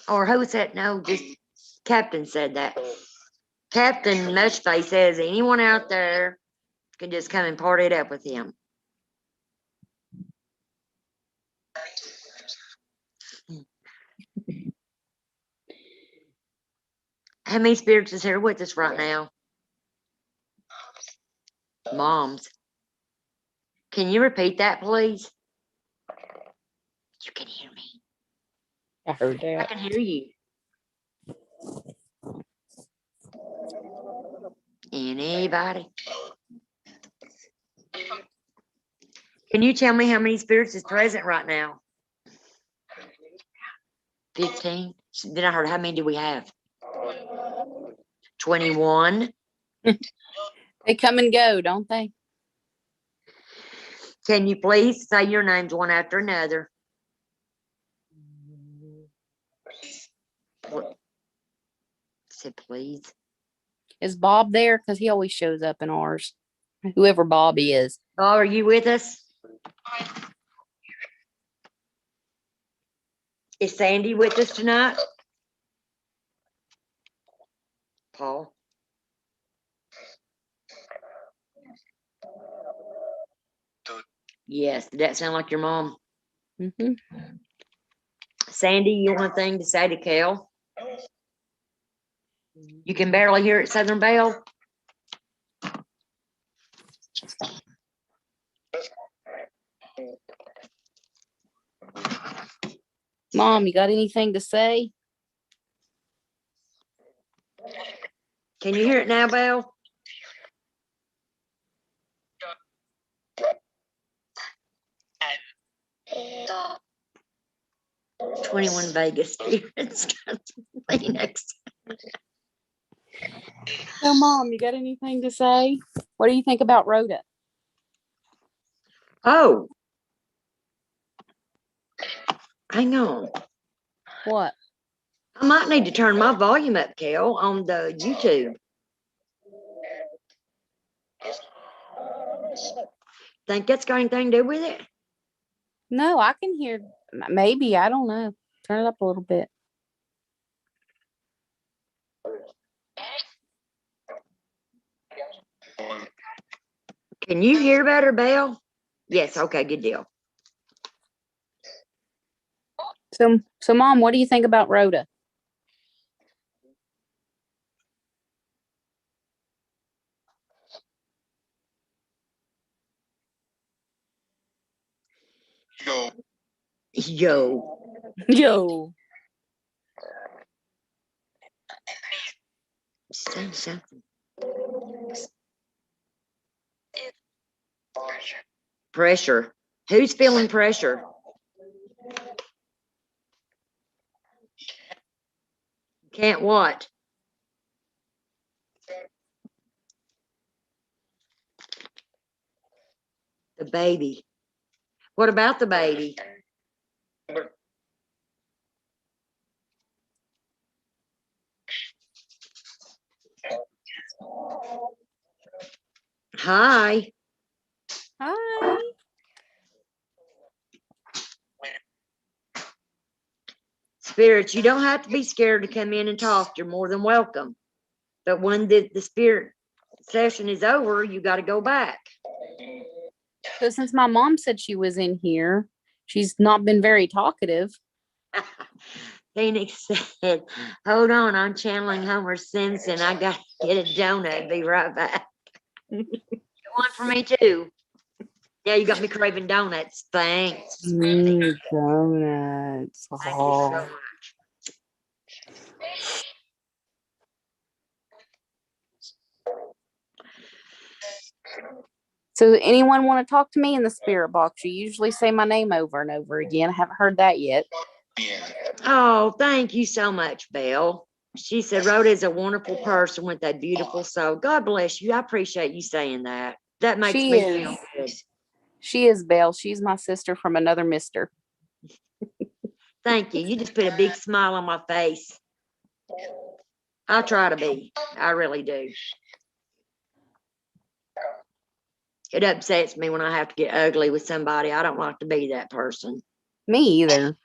or who said no? Just Captain said that. Captain Mushface says anyone out there can just come and party it up with him. How many spirits is here with us right now? Moms. Can you repeat that, please? You can hear me.
I heard
I
that.
can hear you. Anybody? Can you tell me how many spirits is present right now? 15? Then I heard, how many do we have? 21?
They come and go, don't they?
Can you please say your names one after another? What? Say please.
Is Bob there? Because he always shows up in ours. Whoever Bob is.
Bob, are you with us? Is Sandy with us tonight? Paul? Yes, did that sound like your mom?
Mm-hmm.
Sandy, you want a thing to say to Kel? You can barely hear it, Southern Belle.
Mom, you got anything to say?
Can you hear it now, Belle? 21 Vegas spirits. Next.
So, Mom, you got anything to say? What do you think about Rhoda?
Oh. Hang on.
What?
I might need to turn my volume up, Kel, on the YouTube. Think that's got anything to do with it?
No, I can hear. Maybe, I don't know. Turn it up a little bit.
Can you hear better, Belle? Yes, okay, good deal.
So, Mom, what do you think about Rhoda?
Yo.
Yo.
Say something. Pressure. Who's feeling pressure? Can't what? The baby. What about the baby? Hi.
Hi.
Spirits, you don't have to be scared to come in and talk. You're more than welcome. But when the spirit session is over, you got to go back.
So since my mom said she was in here, she's not been very talkative.
Phoenix said, hold on, I'm channeling Homer Simpson. I got to get a donut. Be right back. One for me too. Yeah, you got me craving donuts. Thanks.
Donuts.
Thank you so much.
So anyone want to talk to me in the spirit box? You usually say my name over and over again. I haven't heard that yet.
Oh, thank you so much, Belle. She said, Rhoda is a wonderful person with a beautiful soul. God bless you. I appreciate you saying that. That makes
She
me
is.
feel good.
She is Belle. She's my sister from another mister.
Thank you. You just put a big smile on my face. I try to be. I really do. It upsets me when I have to get ugly with somebody. I don't like to be that person.
Me either.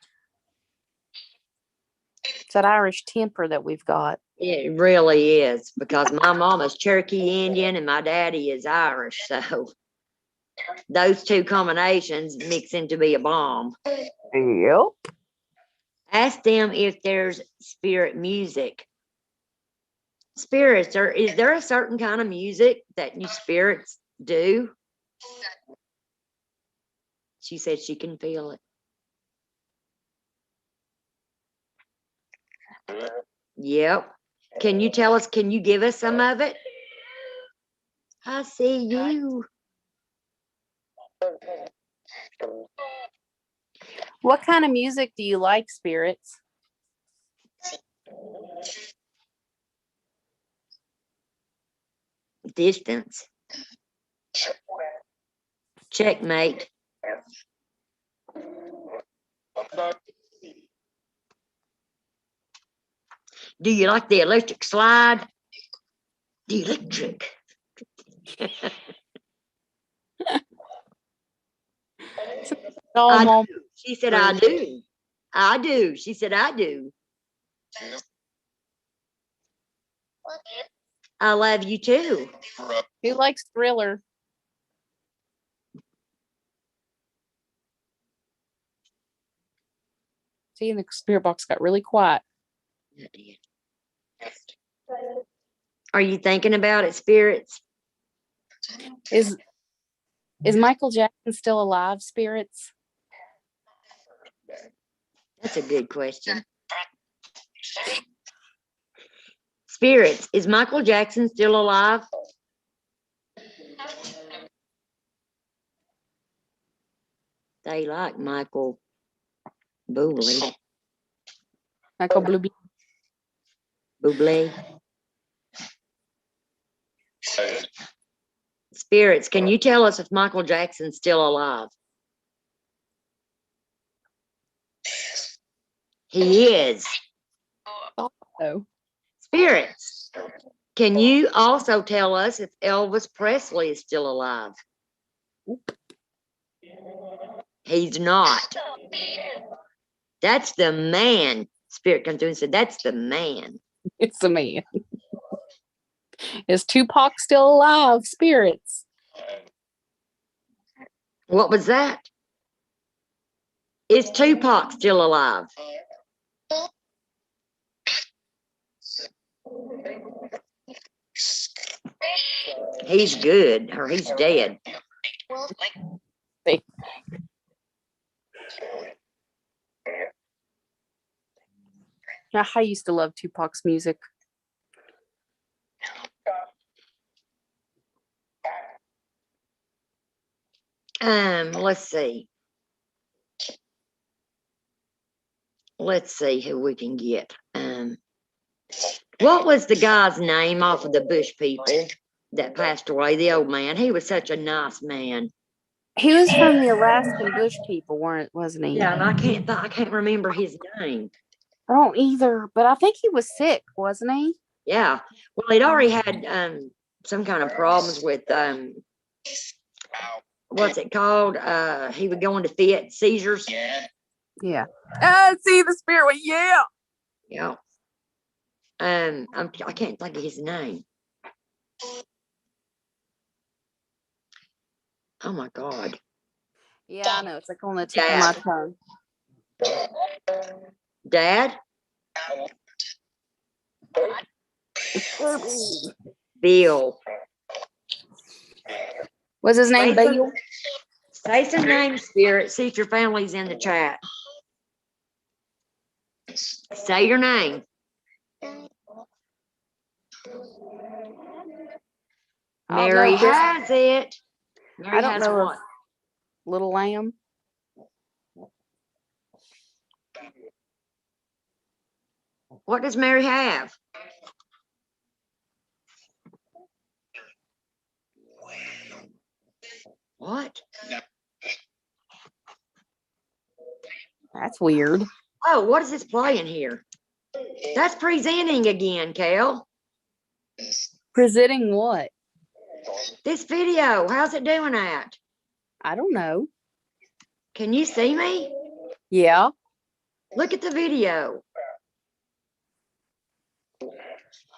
It's that Irish temper that we've got.
It really is, because my mama's Cherokee Indian and my daddy is Irish. So those two combinations mix into be a bomb.
Yep.
Ask them if there's spirit music. Spirits, is there a certain kind of music that you spirits do? She said she can feel it. Yep. Can you tell us, can you give us some of it? I see you.
What kind of music do you like, spirits?
Distance. Checkmate. Do you like the electric slide? The electric. I do. She said, I do. I do. She said, I do. I love you too.
Who likes Thriller? See, and the spirit box got really quiet.
Are you thinking about it, spirits?
Is Michael Jackson still alive, spirits?
That's a good question. Spirits, is Michael Jackson still alive? They like Michael Bublé.
Michael Bublé.
Bublé. Spirits, can you tell us if Michael Jackson's still alive? He is.
Oh,
Spirits, can you also tell us if Elvis Presley is still alive? He's not. That's the man. Spirit comes through and said, that's the man.
it's a man. Is Tupac still alive, spirits?
What was that? Is Tupac still alive? He's good, or he's dead.
See. I used to love Tupac's music.
Let's see. Let's see who we can get. What was the guy's name off of the Bush people that passed away? The old man. He was such a nice man.
He was from the Alaskan Bush people, wasn't he?
Yeah, and I can't remember his name.
I don't either, but I think he was sick, wasn't he?
Yeah. Well, he'd already had some kind of problems with what's it called? He would go into fit seizures.
Yeah. See the spirit went, yeah.
Yeah. I can't think of his name. Oh my God.
Yeah, I know. It's like on the tip of my tongue.
Dad? Bill.
Was his name Bill?
Say some names, Spirit. See if your family's in the chat. Say your name. Mary has it. Mary
I don't
has
know
what?
Little Lamb.
What does Mary have? What?
That's weird.
Oh, what is this playing here? That's presenting again, Kel.
Presenting what?
This video. How's it doing that?
I don't know.
Can you see me?
Yeah.
Look at the video.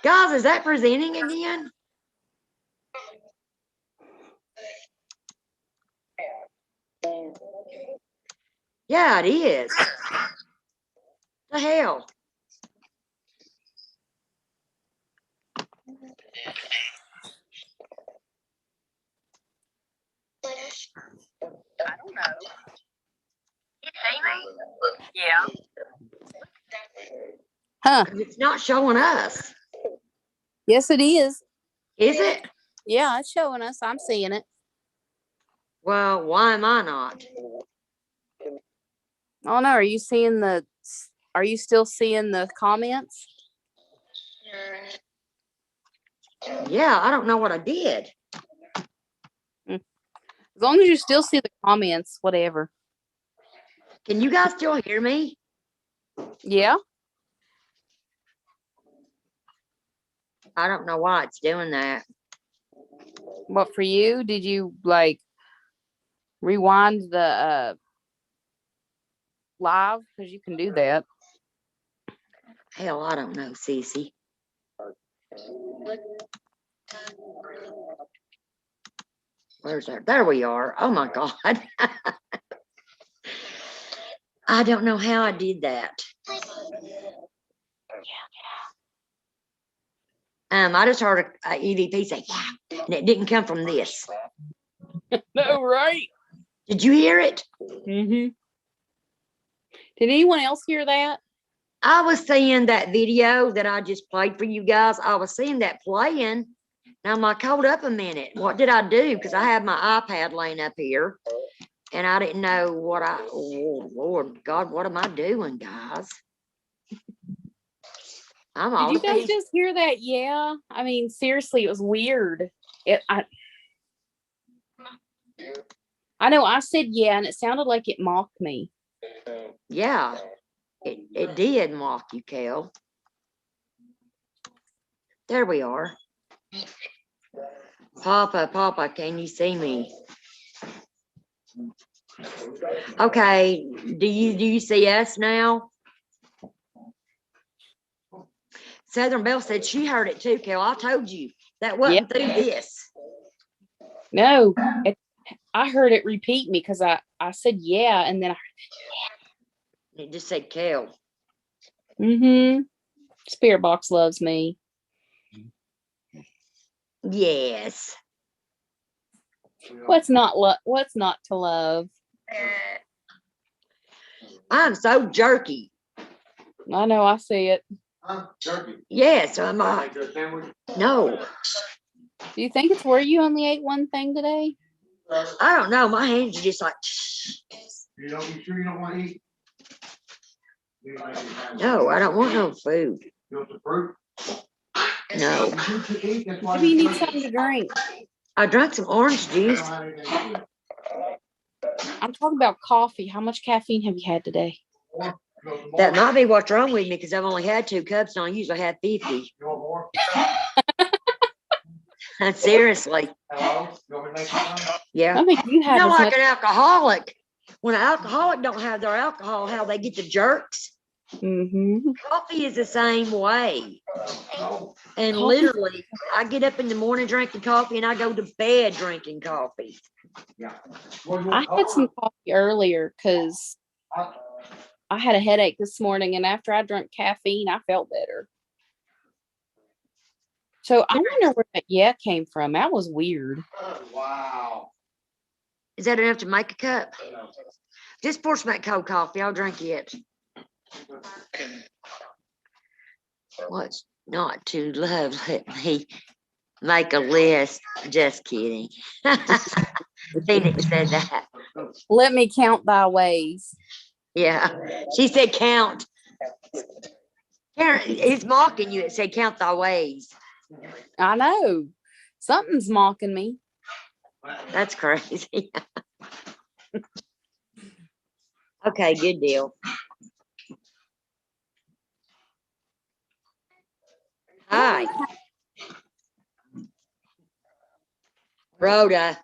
Guys, is that presenting again? Yeah, it is. The hell?
I don't know. You see me? Yeah. Huh.
It's not showing us.
Yes, it is.
Is it?
Yeah, it's showing us. I'm seeing it.
Well, why am I not?
Oh no, are you still seeing the comments?
Yeah, I don't know what I did.
As long as you still see the comments, whatever.
Can you guys still hear me?
Yeah.
I don't know why it's doing that.
What for you? Did you like rewind the live? Because you can do that.
Hell, I don't know, Sissy. Where's that? There we are. Oh my God. I don't know how I did that. I just heard a EVP say, yeah, and it didn't come from this.
No, right?
Did you hear it?
Mm-hmm. Did anyone else hear that?
I was seeing that video that I just played for you guys. I was seeing that playing. And I'm like, hold up a minute. What did I do? Because I have my iPad laying up here. And I didn't know what oh, Lord God, what am I doing, guys? I'm all
Did you guys
the
just hear that? Yeah. I mean, seriously, it was weird. I know I said yeah, and it sounded like it mocked me.
Yeah, it did mock you, Kel. There we are. Papa, can you see me? Okay, do you see us now? Southern Belle said she heard it too, Kel. I told you that wasn't through this.
No, I heard it repeat me because I said yeah, and then
It just said Kel.
Spirit box loves me.
Yes.
What's not to love?
I'm so jerky.
I know, I see it.
Jerky.
Yes, I'm no.
Do you think it's where you only ate one thing today?
I don't know. My hands are just like.
You sure you don't want to eat?
No, I don't want no food.
You want the fruit?
No.
Maybe you need something to drink.
I drank some orange juice.
I'm talking about coffee. How much caffeine have you had today?
That might be what's wrong with me because I've only had 2 cups and I usually have 50.
You want more?
Seriously.
Hello? You want me to make some?
Yeah.
I think you have as
Like
much.
an alcoholic. When an alcoholic don't have their alcohol, how they get the jerks. Coffee is the same way. And
Coffee.
literally, I get up in the morning drinking coffee and I go to bed drinking coffee.
Yeah.
I had some coffee earlier because I had a headache this morning, and after I drank caffeine, I felt better. So I wonder where that yeah came from. That was weird.
Wow.
Is that enough to make a cup? Just pour some cold coffee. I'll drink it. What's not to love? Let me make a list. Just kidding. Phoenix said that.
Let me count thy ways.
Yeah, she said count. Karen, he's mocking you. It said count thy ways.
I know. Something's mocking me.
That's crazy. Okay, good deal. Hi. Rhoda.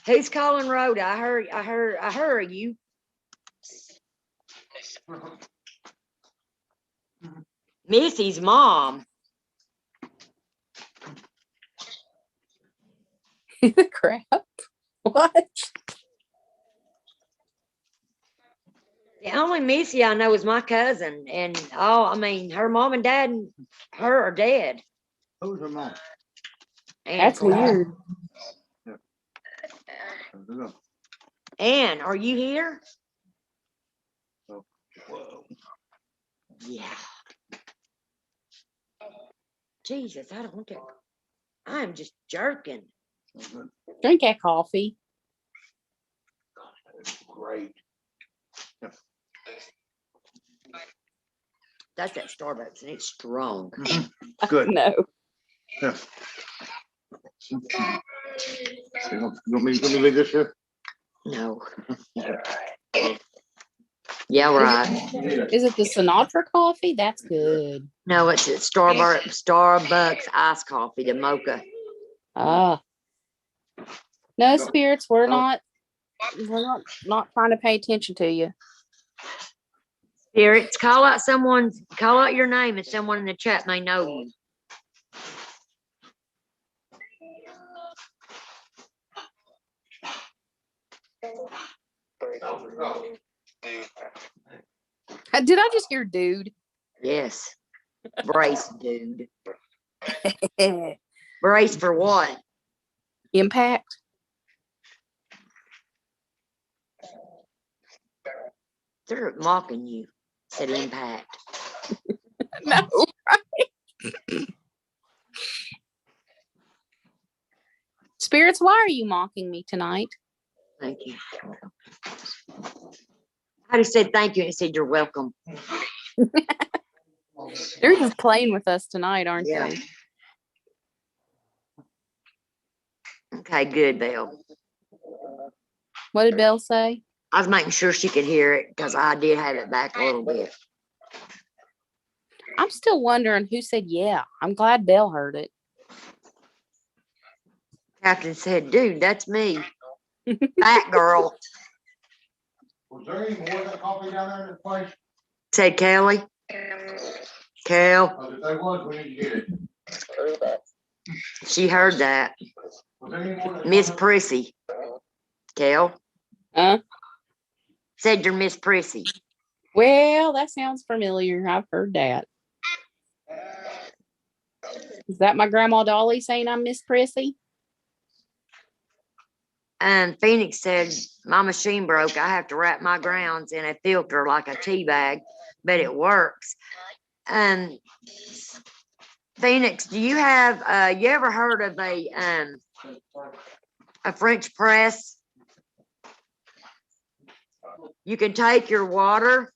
Who's calling Rhoda? I heard you. Missy's mom.
Crap. What?
The only Missy I know is my cousin, and her mom and dad and her are dead.
Who's her mom?
That's weird.
Ann, are you here?
Whoa.
Yeah. Jesus, I don't want to. I'm just jerking.
Drink that coffee.
Great.
That's at Starbucks, and it's strong.
Good.
No.
Yeah. You want me to leave this here?
No. Yeah, right.
Is it the Sinatra coffee? That's good.
No, it's at Starbucks iced coffee, the mocha.
Ah. No, spirits, we're not trying to pay attention to you.
Spirits, call out your name and someone in the chat may know you.
Did I just hear dude?
Yes. Brace, dude. Brace for what?
Impact?
They're mocking you. Said impact.
No. Spirits, why are you mocking me tonight?
Thank you. I just said thank you and it said you're welcome.
They're just playing with us tonight, aren't
Yeah.
they?
Okay, good, Belle.
What did Belle say?
I was making sure she could hear it because I did have it back a little bit.
I'm still wondering who said yeah. I'm glad Belle heard it.
Captain said, dude, that's me. Fat girl.
Was there any more of that coffee down there in the place?
Said Kelly. Kel,
If there was, we need to get it.
she heard that.
Was there any more of that
Miss
coffee?
Prissy. Kel
Huh?
said you're Miss Prissy.
Well, that sounds familiar. I've heard that. Is that my grandma Dolly saying I'm Miss Prissy?
And Phoenix said, my machine broke. I have to wrap my grounds in a filter like a tea bag, but it works. And Phoenix, do you have, you ever heard of a French press? You can take your water,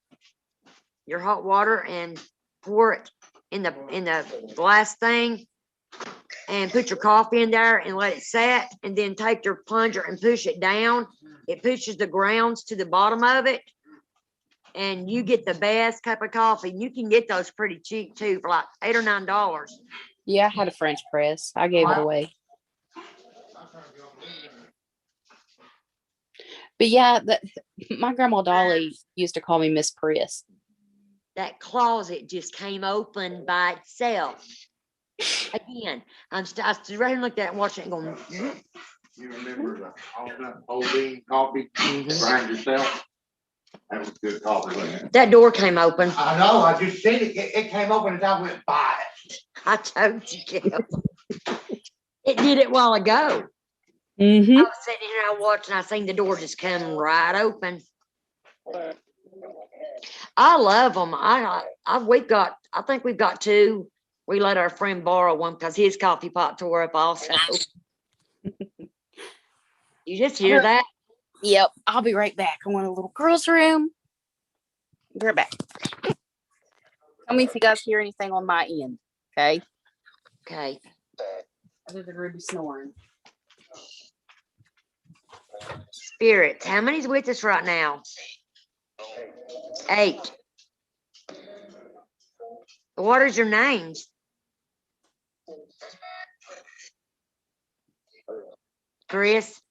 your hot water, and pour it in the glass thing and put your coffee in there and let it set, and then take your plunger and push it down. It pushes the grounds to the bottom of it, and you get the best cup of coffee. You can get those pretty cheap too for like $8 or $9.
Yeah, I had a French press. I gave it away. But yeah, my grandma Dolly used to call me Miss Priss.
That closet just came open by itself. Again, I stood right here and looked at it and watching it going, "Mm."
You remember the whole bean coffee,
Mhm.
grind yourself? That was good coffee, wasn't it?
That door came open.
I know, I just seen it. It came open as I went by it.
I told you, Kel. It did it a while ago.
Mm-hmm.
I was sitting here, I watched, and I seen the door just come right open. I love them. I think we've got two. We let our friend borrow one because his coffee pot tore up also. You just hear that?
Yep. I'll be right back. I want a little girl's room. Be right back. Tell me if you guys hear anything on my end. Okay.
Okay.
Other than Ruby snoring.
Spirits. How many's with us right now? 8. What is your names? Chris?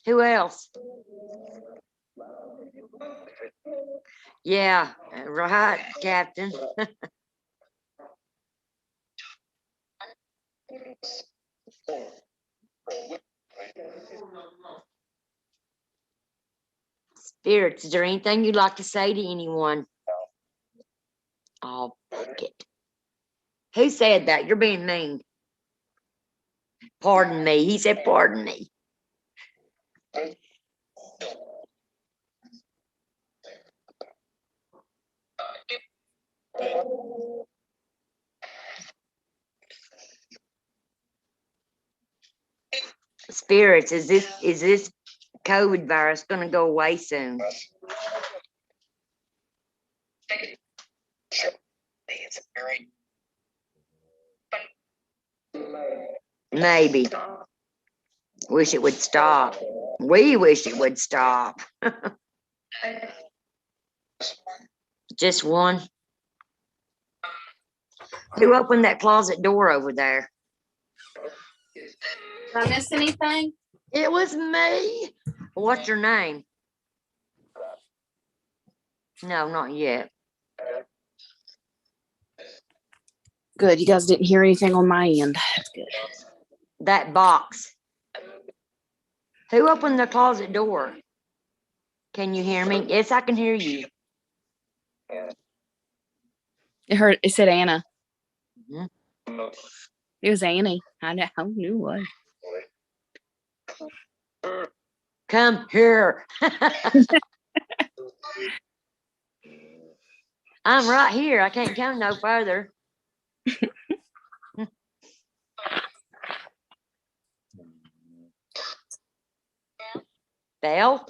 Who else? Yeah, right, Captain. Spirits, is there anything you'd like to say to anyone? Oh, pick it. Who said that? You're being mean. Pardon me. He said, pardon me. Spirits, is this COVID virus going to go away soon? Maybe. Wish it would stop. We wish it would stop. Just one. Who opened that closet door over there?
Did I miss anything?
It was me. What's your name? No, not yet.
Good. You guys didn't hear anything on my end. That's good.
That box. Who opened the closet door? Can you hear me? Yes, I can hear you.
It said Anna.
Mhm.
It was Annie. I knew what.
Come here. I'm right here. I can't come no further. Belle?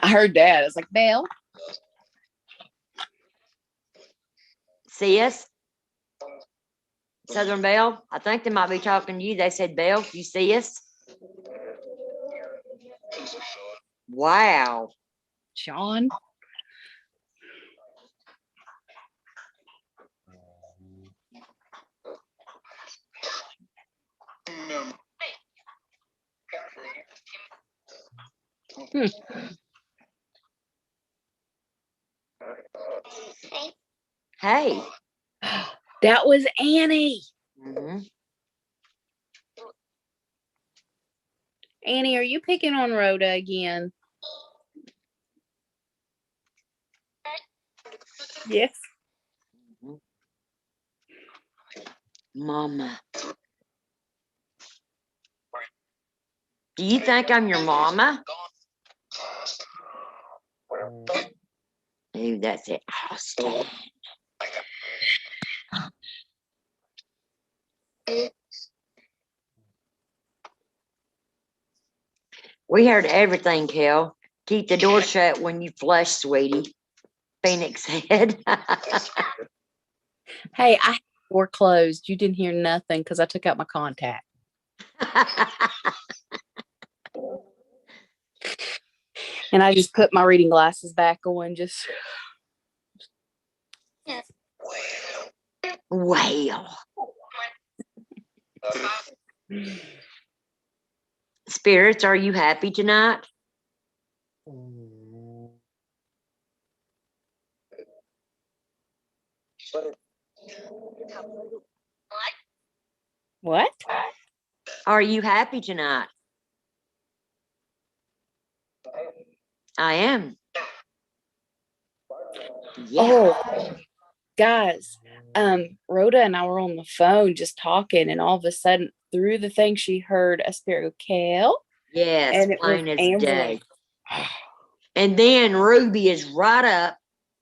I heard that. I was like, Belle.
Sis? Southern Belle? I think they might be talking to you. They said, Belle, you see us? Wow.
Sean.
Hey.
That was Annie.
Mhm.
Annie, are you picking on Rhoda again? Yes.
Mama. Do you think I'm your mama? Dude, that's it. Austin. We heard everything, Kel. Keep the door shut when you flush, sweetie. Phoenix said.
Hey, I had the door closed. You didn't hear nothing because I took out my contact. And I just put my reading glasses back on. Just
Well. Spirits, are you happy tonight?
what?
Are you happy tonight? I am. Yeah.
Oh, guys, Rhoda and I were on the phone just talking, and all of a sudden, through the thing, she heard a spirit go, Kel,
Yes,
and it was
plain as
Angela.
day. And then Ruby is right up,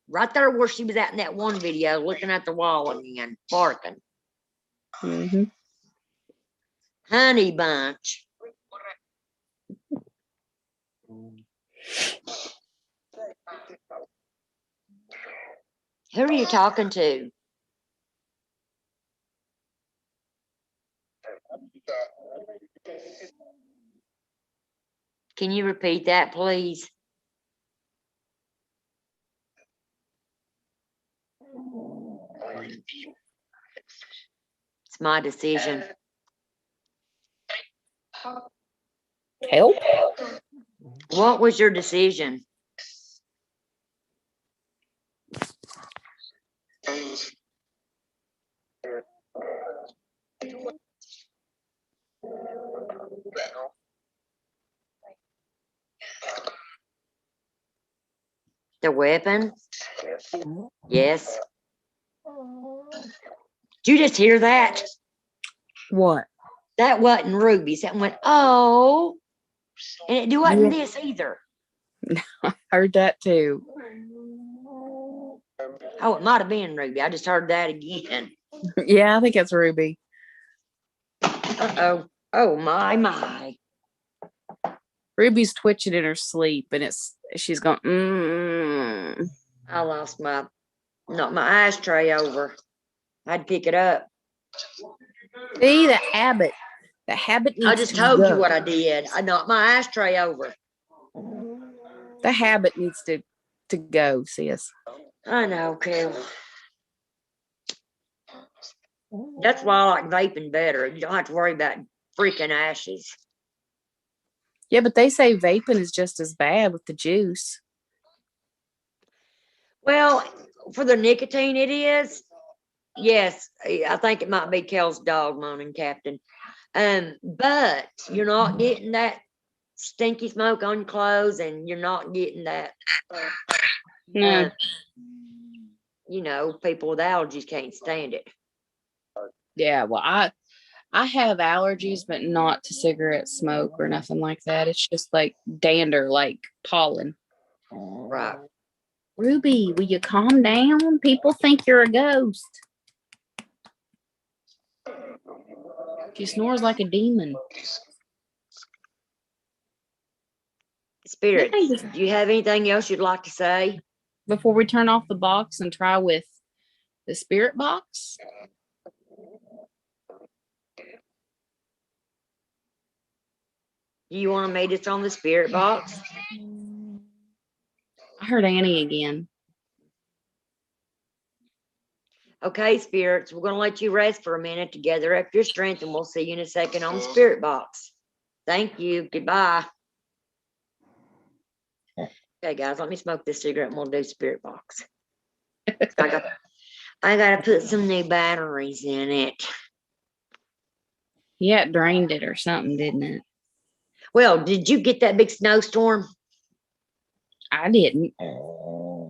right there where she was at in that one video, looking at the wall again, barking.
Mm-hmm.
Honey bunch. Who are you talking to? Can you repeat that, please? It's my decision.
Help?
What was your decision? The weapon? Yes. Did you just hear that?
What?
That wasn't Ruby's. That went, oh. And it wasn't this either.
Heard that too.
Oh, it might have been Ruby. I just heard that again.
Yeah, I think it's Ruby.
Uh-oh. Oh, my.
Ruby's twitching in her sleep, and she's going, mm.
I lost knocked my ashtray over. I'd pick it up.
See, the habit. The habit needs
I just told you what I did. I knocked my ashtray over.
The habit needs to go, sis.
I know, Kel. That's why I like vaping better. You don't have to worry about freaking ashes.
Yeah, but they say vaping is just as bad with the juice.
Well, for the nicotine, it is. Yes, I think it might be Kel's dog moaning, Captain. But you're not getting that stinky smoke on your clothes, and you're not getting that.
No.
Uh, people with allergies can't stand it.
Yeah, well, I have allergies, but not to cigarette smoke or nothing like that. It's just like dander, like pollen.
Right.
Ruby, will you calm down? People think you're a ghost. She snores like a demon.
Spirits,
They think
do you have anything else you'd like to say?
before we turn off the box and try with the spirit box.
Do you want to meet us on the spirit box?
I heard Annie again.
Okay, spirits, we're going to let you rest for a minute to gather up your strength, and we'll see you in a second on the spirit box. Thank you. Goodbye. Okay, guys, let me smoke this cigarette and we'll do spirit box. I gotta put some new batteries in it.
Yeah, it drained it or something, didn't it?
Well, did you get that big snowstorm?
I didn't.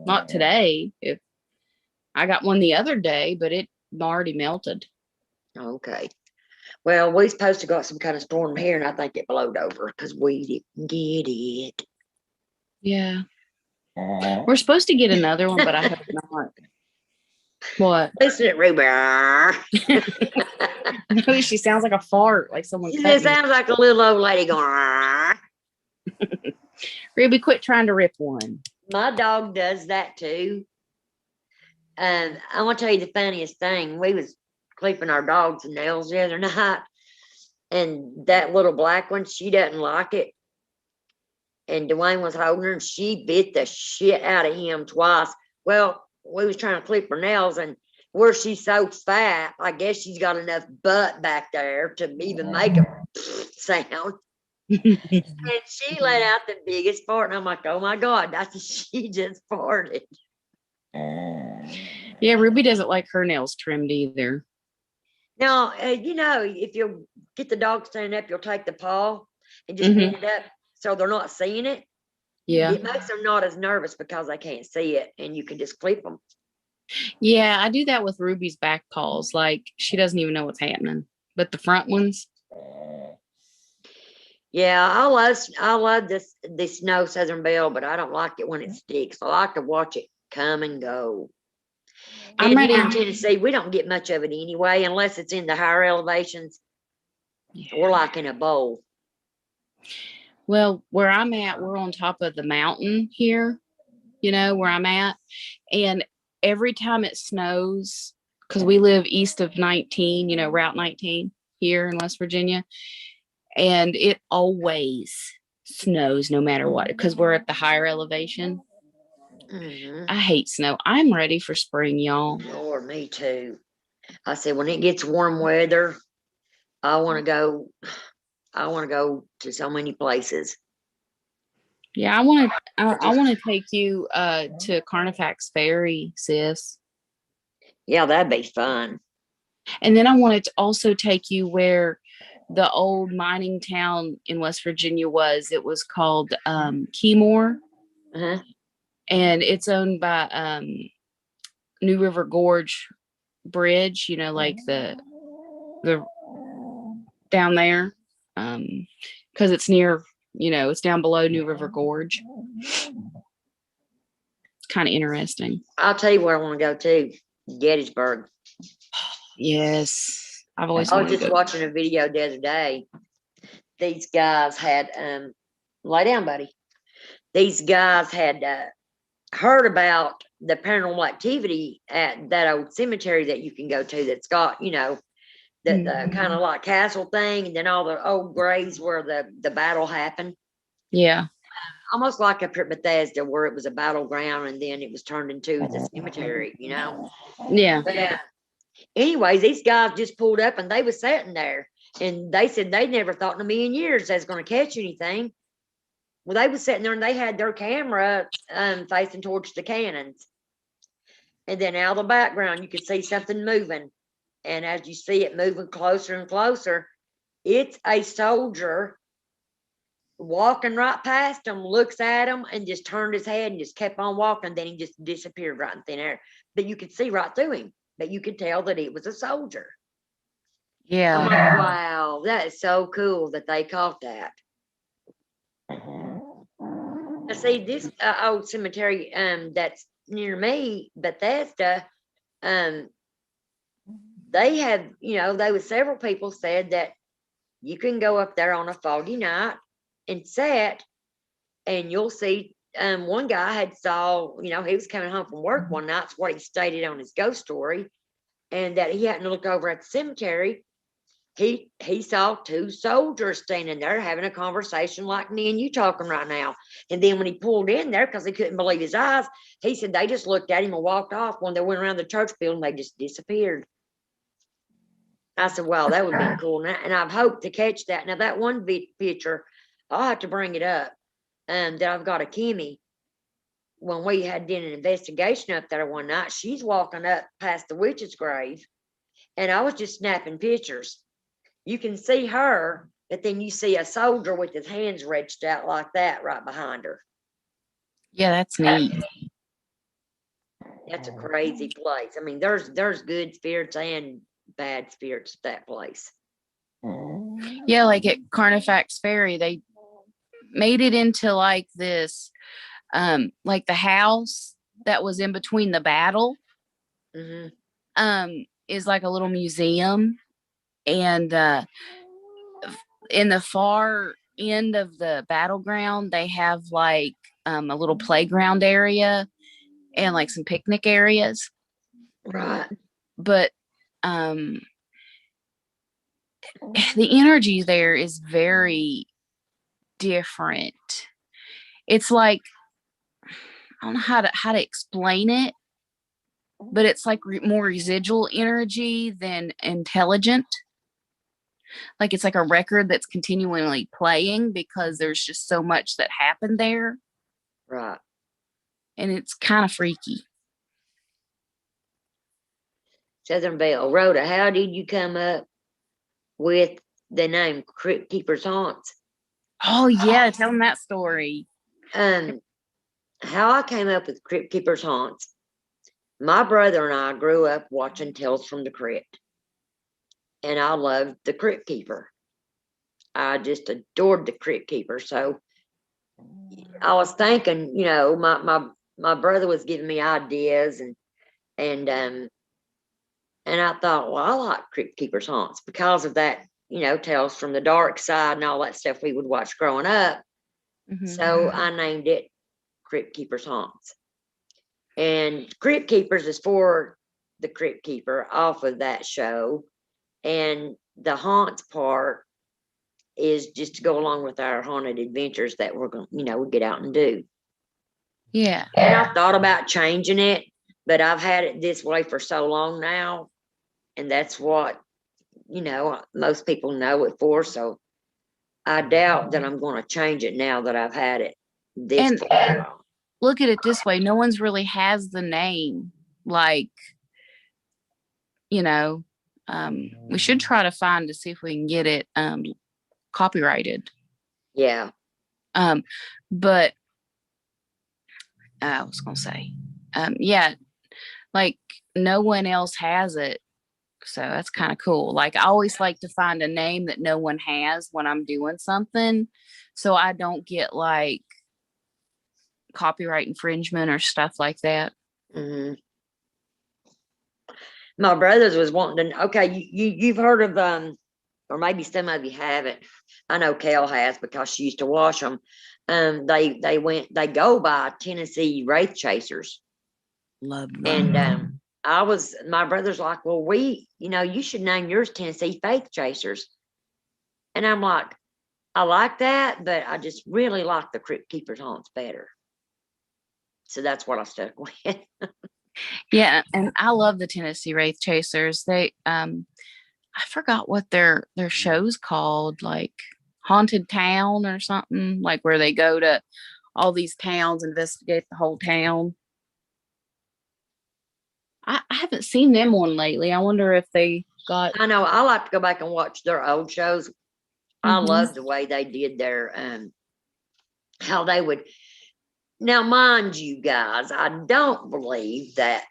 Not today. If I got one the other day, but it already melted.
Okay. Well, we supposed to got some kind of storm here, and I think it blowed over because we didn't get it.
Yeah. We're supposed to get another one, but I hope not. What?
Listen to Ruby.
No, she sounds like a fart, like someone
It
cut me.
sounds like a little old lady going.
Ruby, quit trying to rip one.
My dog does that too. And I want to tell you the funniest thing. We was clipping our dog's nails the other night, and that little black one, she doesn't like it. And Dwayne was holding her, and she bit the shit out of him twice. Well, we was trying to clip her nails, and where she's so fat, I guess she's got enough butt back there to even make a sound. And she let out the biggest fart, and I'm like, oh my God, that's she just farted.
Yeah, Ruby doesn't like her nails trimmed either.
Now, if you get the dog standing up, you'll take the paw and just bend it up so they're not seeing it.
Yeah.
It makes them not as nervous because they can't see it, and you can just clip them.
Yeah, I do that with Ruby's back paws. Like, she doesn't even know what's happening. But the front ones.
Yeah, I love this snow Southern Belle, but I don't like it when it sticks. I like to watch it come and go.
I'm
And
ready.
here in Tennessee, we don't get much of it anyway, unless it's in the higher elevations. We're like in a bowl.
Well, where I'm at, we're on top of the mountain here, where I'm at. And every time it snows, because we live east of 19, Route 19 here in West Virginia. And it always snows no matter what, because we're at the higher elevation. I hate snow. I'm ready for spring, y'all.
Lord, me too. I said, when it gets warm weather, I want to go to so many places.
Yeah, I want to take you to Carnifax Ferry, sis.
Yeah, that'd be fun.
And then I wanted to also take you where the old mining town in West Virginia was. It was called Keymore.
Uh-huh.
And it's owned by New River Gorge Bridge, like the down there. Because it's near, it's down below New River Gorge. It's kind of interesting.
I'll tell you where I want to go to. Gettysburg.
Yes. I've always
I
wanted
was
to
just
go.
watching a video the other day. These guys had lay down, buddy. These guys had heard about the paranormal activity at that old cemetery that you can go to that's got, the kind of like castle thing, and then all the old graves where the battle happened.
Yeah.
Almost like up at Bethesda, where it was a battleground and then it was turned into the cemetery,
Yeah.
But anyways, these guys just pulled up and they was sitting there, and they said they never thought in a million years they was going to catch anything. Well, they was sitting there and they had their camera facing towards the cannons. And then out of the background, you could see something moving. And as you see it moving closer and closer, it's a soldier walking right past him, looks at him, and just turned his head and just kept on walking. Then he just disappeared right in thin air. But you could see right through him. But you could tell that it was a soldier. I'm
Yeah.
like, wow, that is so cool that they caught that. Now, see, this old cemetery that's near me, Bethesda, they have, there was several people said that you can go up there on a foggy night and sit, and you'll see. One guy had saw, he was coming home from work one night. It's what he stated on his ghost story, and that he happened to look over at the cemetery. He saw two soldiers standing there having a conversation like me and you talking right now. And then when he pulled in there, because he couldn't believe his eyes, he said they just looked at him and walked off. When they went around the church building, they just disappeared. I said, wow, that would be cool. And I've hoped to catch that. Now, that one picture, I'll have to bring it up, that I've got a Kimmy. When we had done an investigation up there one night, she's walking up past the witch's grave, and I was just snapping pictures. You can see her, but then you see a soldier with his hands reached out like that right behind her.
Yeah, that's neat.
That's a crazy place. I mean, there's good spirits and bad spirits at that place.
Yeah, like at Carnifax Ferry, they made it into like this, like the house that was in between the battle, is like a little museum. And in the far end of the battleground, they have like a little playground area and like some picnic areas.
Right.
But the energy there is very different. It's like, I don't know how to explain it, but it's like more residual energy than intelligent. Like it's like a record that's continually playing because there's just so much that happened there.
Right.
And it's kind of freaky.
Southern Belle, Rhoda, how did you come up with the name CryptKeepers Haunts?
Oh yeah, tell them that story.
How I came up with CryptKeepers Haunts. My brother and I grew up watching Tales from the Crypt, and I loved the Crypt Keeper. I just adored the Crypt Keeper. So I was thinking, my brother was giving me ideas, and I thought, well, I like Crypt Keepers Haunts because of that, Tales from the Dark Side and all that stuff we would watch growing up. So I named it Crypt Keepers Haunts. And Crypt Keepers is for the Crypt Keeper off of that show. And the haunts part is just to go along with our haunted adventures that we're going to, we get out and do.
Yeah.
And I thought about changing it, but I've had it this way for so long now. And that's what, most people know it for. So I doubt that I'm going to change it now that I've had it this far.
Look at it this way. No one's really has the name. Like, we should try to find to see if we can get it copyrighted.
Yeah.
But I was gonna say, yeah, like no one else has it. So that's kind of cool. Like I always like to find a name that no one has when I'm doing something, so I don't get like copyright infringement or stuff like that.
My brothers was wanting to. Okay, you've heard of or maybe some of you haven't. I know Kel has because she used to watch them. They go by Tennessee Wraith Chasers.
Love them.
And my brother's like, well, you should name yours Tennessee Faith Chasers. And I'm like, I like that, but I just really like the Crypt Keepers Haunts better. So that's what I stuck with.
Yeah, and I love the Tennessee Wraith Chasers. They I forgot what their show's called, like Haunted Town or something, like where they go to all these towns, investigate the whole town. I haven't seen them on lately. I wonder if they got.
I know, I like to go back and watch their old shows. I
Mhm.
love the way they did their, how they would. Now, mind you guys, I don't believe that,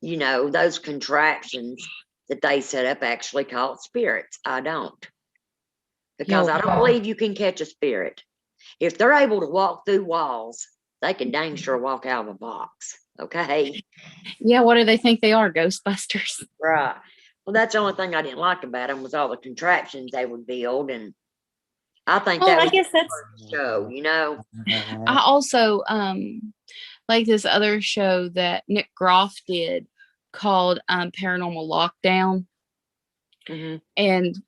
those contraptions that they set up actually caught spirits. I don't. Because
Yeah.
I don't believe you can catch a spirit. If they're able to walk through walls, they can dang sure walk out of a box. Okay.
Yeah, what do they think they are? Ghostbusters.
Right. Well, that's the only thing I didn't like about them was all the contraptions they would build. And I think
Well,
that
I
was
guess that's.
the show.
I also like this other show that Nick Groff did called Paranormal Lockdown,
Mhm.
and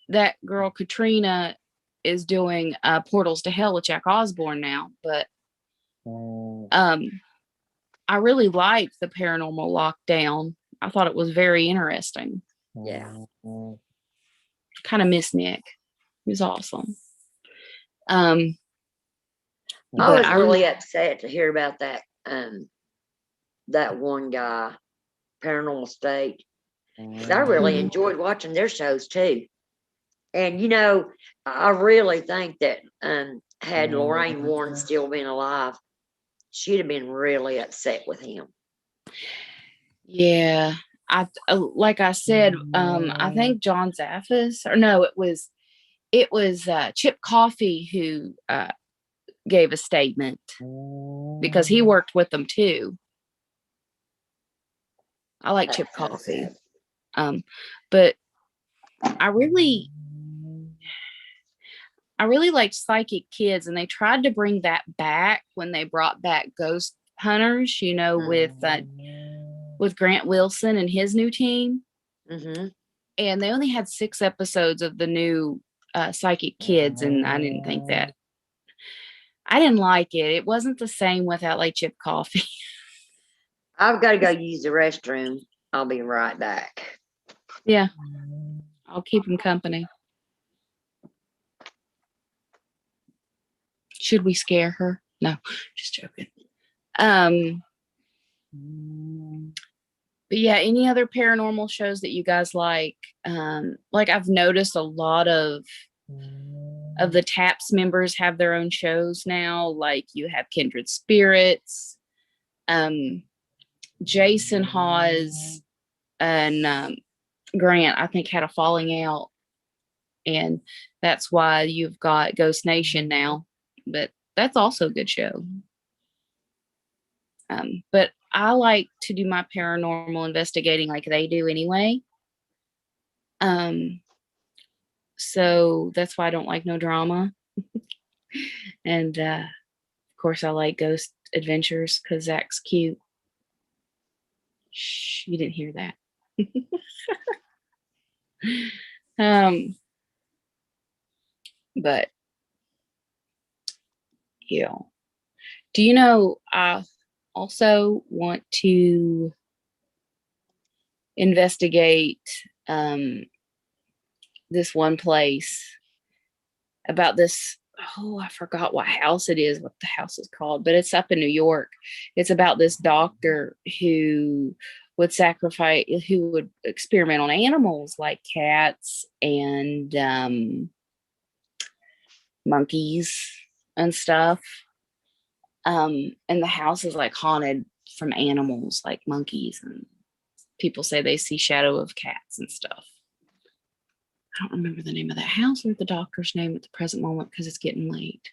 that girl Katrina is doing Portals to Hell with Jack Osborne now. But I really liked the Paranormal Lockdown. I thought it was very interesting.
Yeah.
Kind of miss Nick. He was awesome.
I
But
was
I
really upset to hear about that one guy, Paranormal State. 'Cause I really
Mhm.
enjoyed watching their shows too. And I really think that had Lorraine Warren still been alive, she'd have been really upset with him.
Yeah, like I said, I think John Zaffis, or no, it was Chip Coffey who gave a statement because he worked with them too. I like Chip
That's so
Coffey,
sad.
but I really liked Psychic Kids, and they tried to bring that back when they brought back Ghost Hunters, with Grant Wilson and his new team.
Mm-hmm.
And they only had 6 episodes of the new Psychic Kids, and I didn't think that. I didn't like it. It wasn't the same without like Chip Coffee.
I've got to go use the restroom. I'll be right back.
Yeah, I'll keep him company. Should we scare her? No, just joking. But yeah, any other paranormal shows that you guys like? Like I've noticed a lot of the TAPS members have their own shows now. Like you have Kindred Spirits, Jason Hawes and Grant, I think, had a falling out, and that's why you've got Ghost Nation now. But that's also a good show. But I like to do my paranormal investigating like they do anyway. So that's why I don't like no drama. And of course, I like Ghost Adventures because Zach's cute. Shh, you didn't hear that. But yeah. Do you know I also want to investigate this one place about this. Oh, I forgot what house it is, what the house is called, but it's up in New York. It's about this doctor who would experiment on animals like cats and monkeys and stuff. And the house is like haunted from animals like monkeys, and people say they see shadow of cats and stuff. I don't remember the name of that house or the doctor's name at the present moment because it's getting late.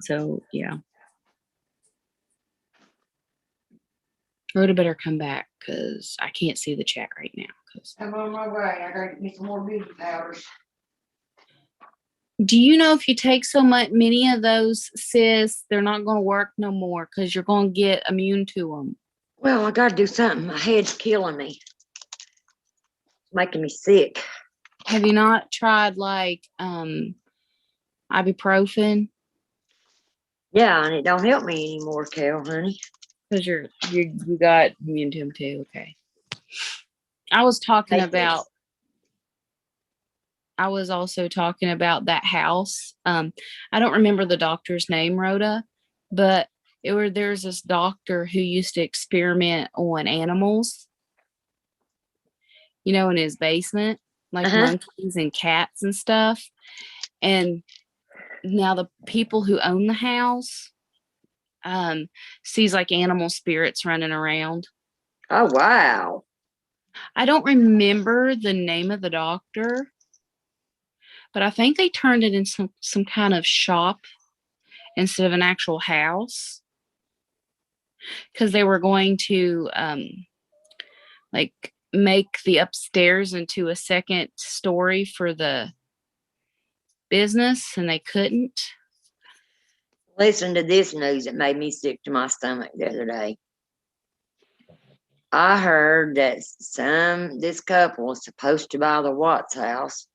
So yeah. Rhoda better come back because I can't see the chat right now.
I'm on my way. I gotta get some more beauty powders.
Do you know if you take many of those, sis, they're not going to work no more because you're going to get immune to them?
Well, I gotta do something. My head's killing me. It's making me sick.
Have you not tried like ibuprofen?
Yeah, and it don't help me anymore, Cal, honey.
Because you got immune to them too. Okay. I was talking
Take this.
about I was also talking about that house. I don't remember the doctor's name, Rhoda, but there's this doctor who used to experiment on animals, in his basement, like
Uh-huh.
monkeys and cats and stuff. And now the people who own the house sees like animal spirits running around.
Oh, wow.
I don't remember the name of the doctor, but I think they turned it into some kind of shop instead of an actual house, because they were going to like make the upstairs into a second story for the business, and they couldn't.
Listen to this news. It made me sick to my stomach the other day. I heard that this couple is supposed to buy the Watts house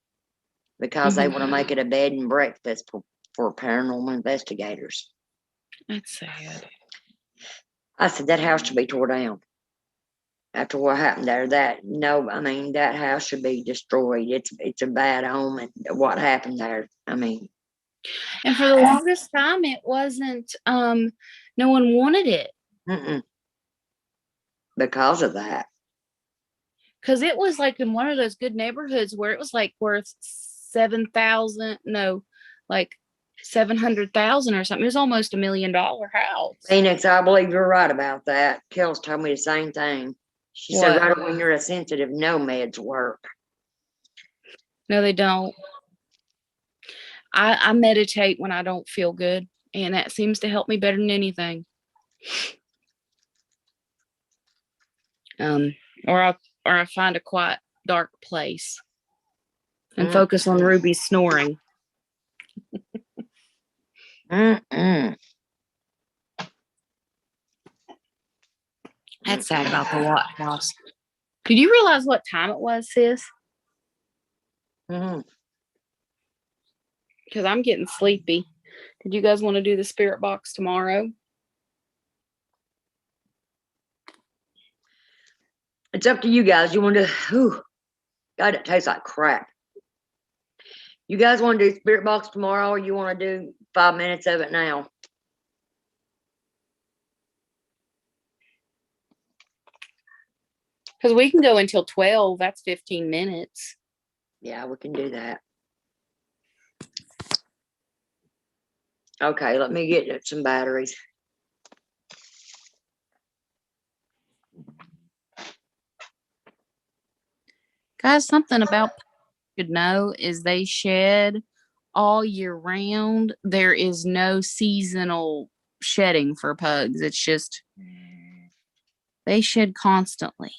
because they want to make it a bed and breakfast for paranormal investigators.
That's sad.
I said that house should be tore down. After what happened there, that house should be destroyed. It's a bad omen. What happened there? I mean,
And for the longest time, it wasn't. No one wanted it
because of that.
Because it was like in one of those good neighborhoods where it was like worth 7,000. No, like 700,000 or something. It was almost $1 million house.
Phoenix, I believe you're right about that. Kel's told me the same thing. She said,
What?
right when you're a sensitive, no meds work.
No, they don't. I meditate when I don't feel good, and that seems to help me better than anything. Or I find a quiet, dark place and focus on Ruby's snoring. That's sad about the Watt house. Did you realize what time it was, sis? Because I'm getting sleepy. Did you guys want to do the spirit box tomorrow?
It's up to you guys. You want to, God, it tastes like crap. You guys want to do spirit box tomorrow, or you want to do 5 minutes of it now?
Because we can go until 12. That's 15 minutes.
Yeah, we can do that. Okay, let me get some batteries.
Guys, something about you should know is they shed all year round. There is no seasonal shedding for pugs. It's just they shed constantly.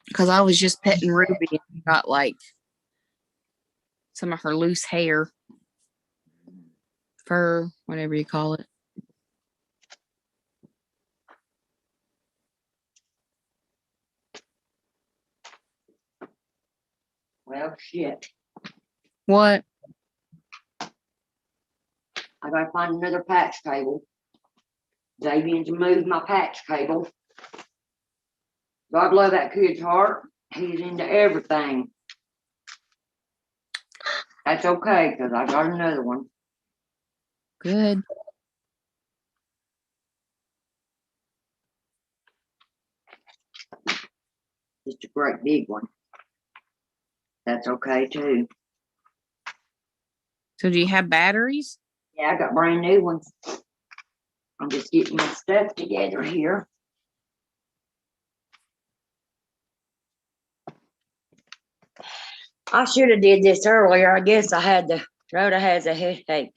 Because I was just petting Ruby and got like some of her loose hair, fur, whatever you call it.
Well, shit.
What?
I gotta find another patch cable. Davian's moved my patch cable. God love that kid's heart. He's into everything. That's okay, because I got another one.
Good.
Just a great big one. That's okay too.
So do you have batteries?
Yeah, I got brand new ones. I'm just getting my stuff together here. I should have did this earlier. I guess I had to. Rhoda has a headache.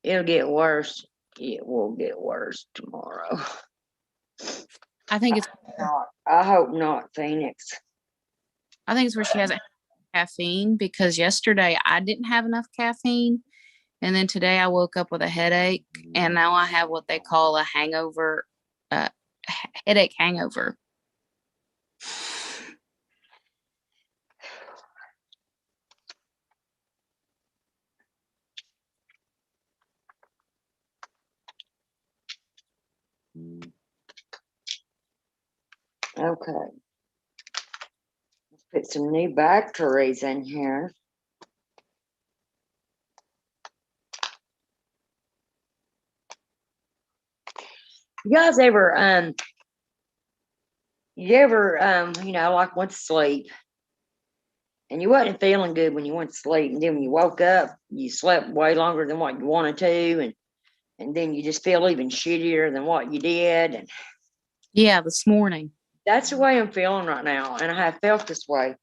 It'll get worse. It will get worse tomorrow.
I think it's
I hope not, Phoenix.
I think it's where she has caffeine, because yesterday I didn't have enough caffeine. And then today I woke up with a headache, and now I have what they call a hangover, headache hangover.
Okay. Put some new batteries in here. You guys ever, like went to sleep and you wasn't feeling good when you went to sleep, and then when you woke up, you slept way longer than what you wanted to, and then you just feel even shittier than what you did. And
Yeah, this morning.
that's the way I'm feeling right now. And I have felt this way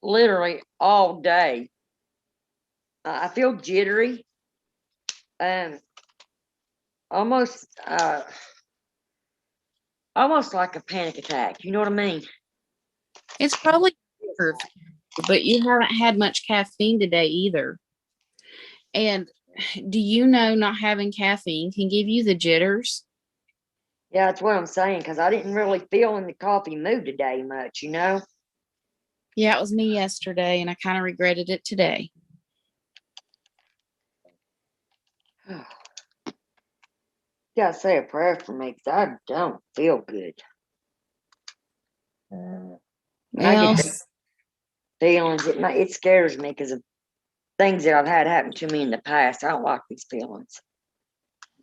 literally all day. I feel jittery, almost, almost like a panic attack. You know what I mean?
It's probably nerve, but you haven't had much caffeine today either. And do you know not having caffeine can give you the jitters?
Yeah, that's what I'm saying, because I didn't really feel in the coffee mood today much,
Yeah, it was me yesterday, and I kind of regretted it today.
Gotta say a prayer for me, because I don't feel good. I
Well,
get the feelings. It scares me because of things that I've had happen to me in the past. I don't like these feelings.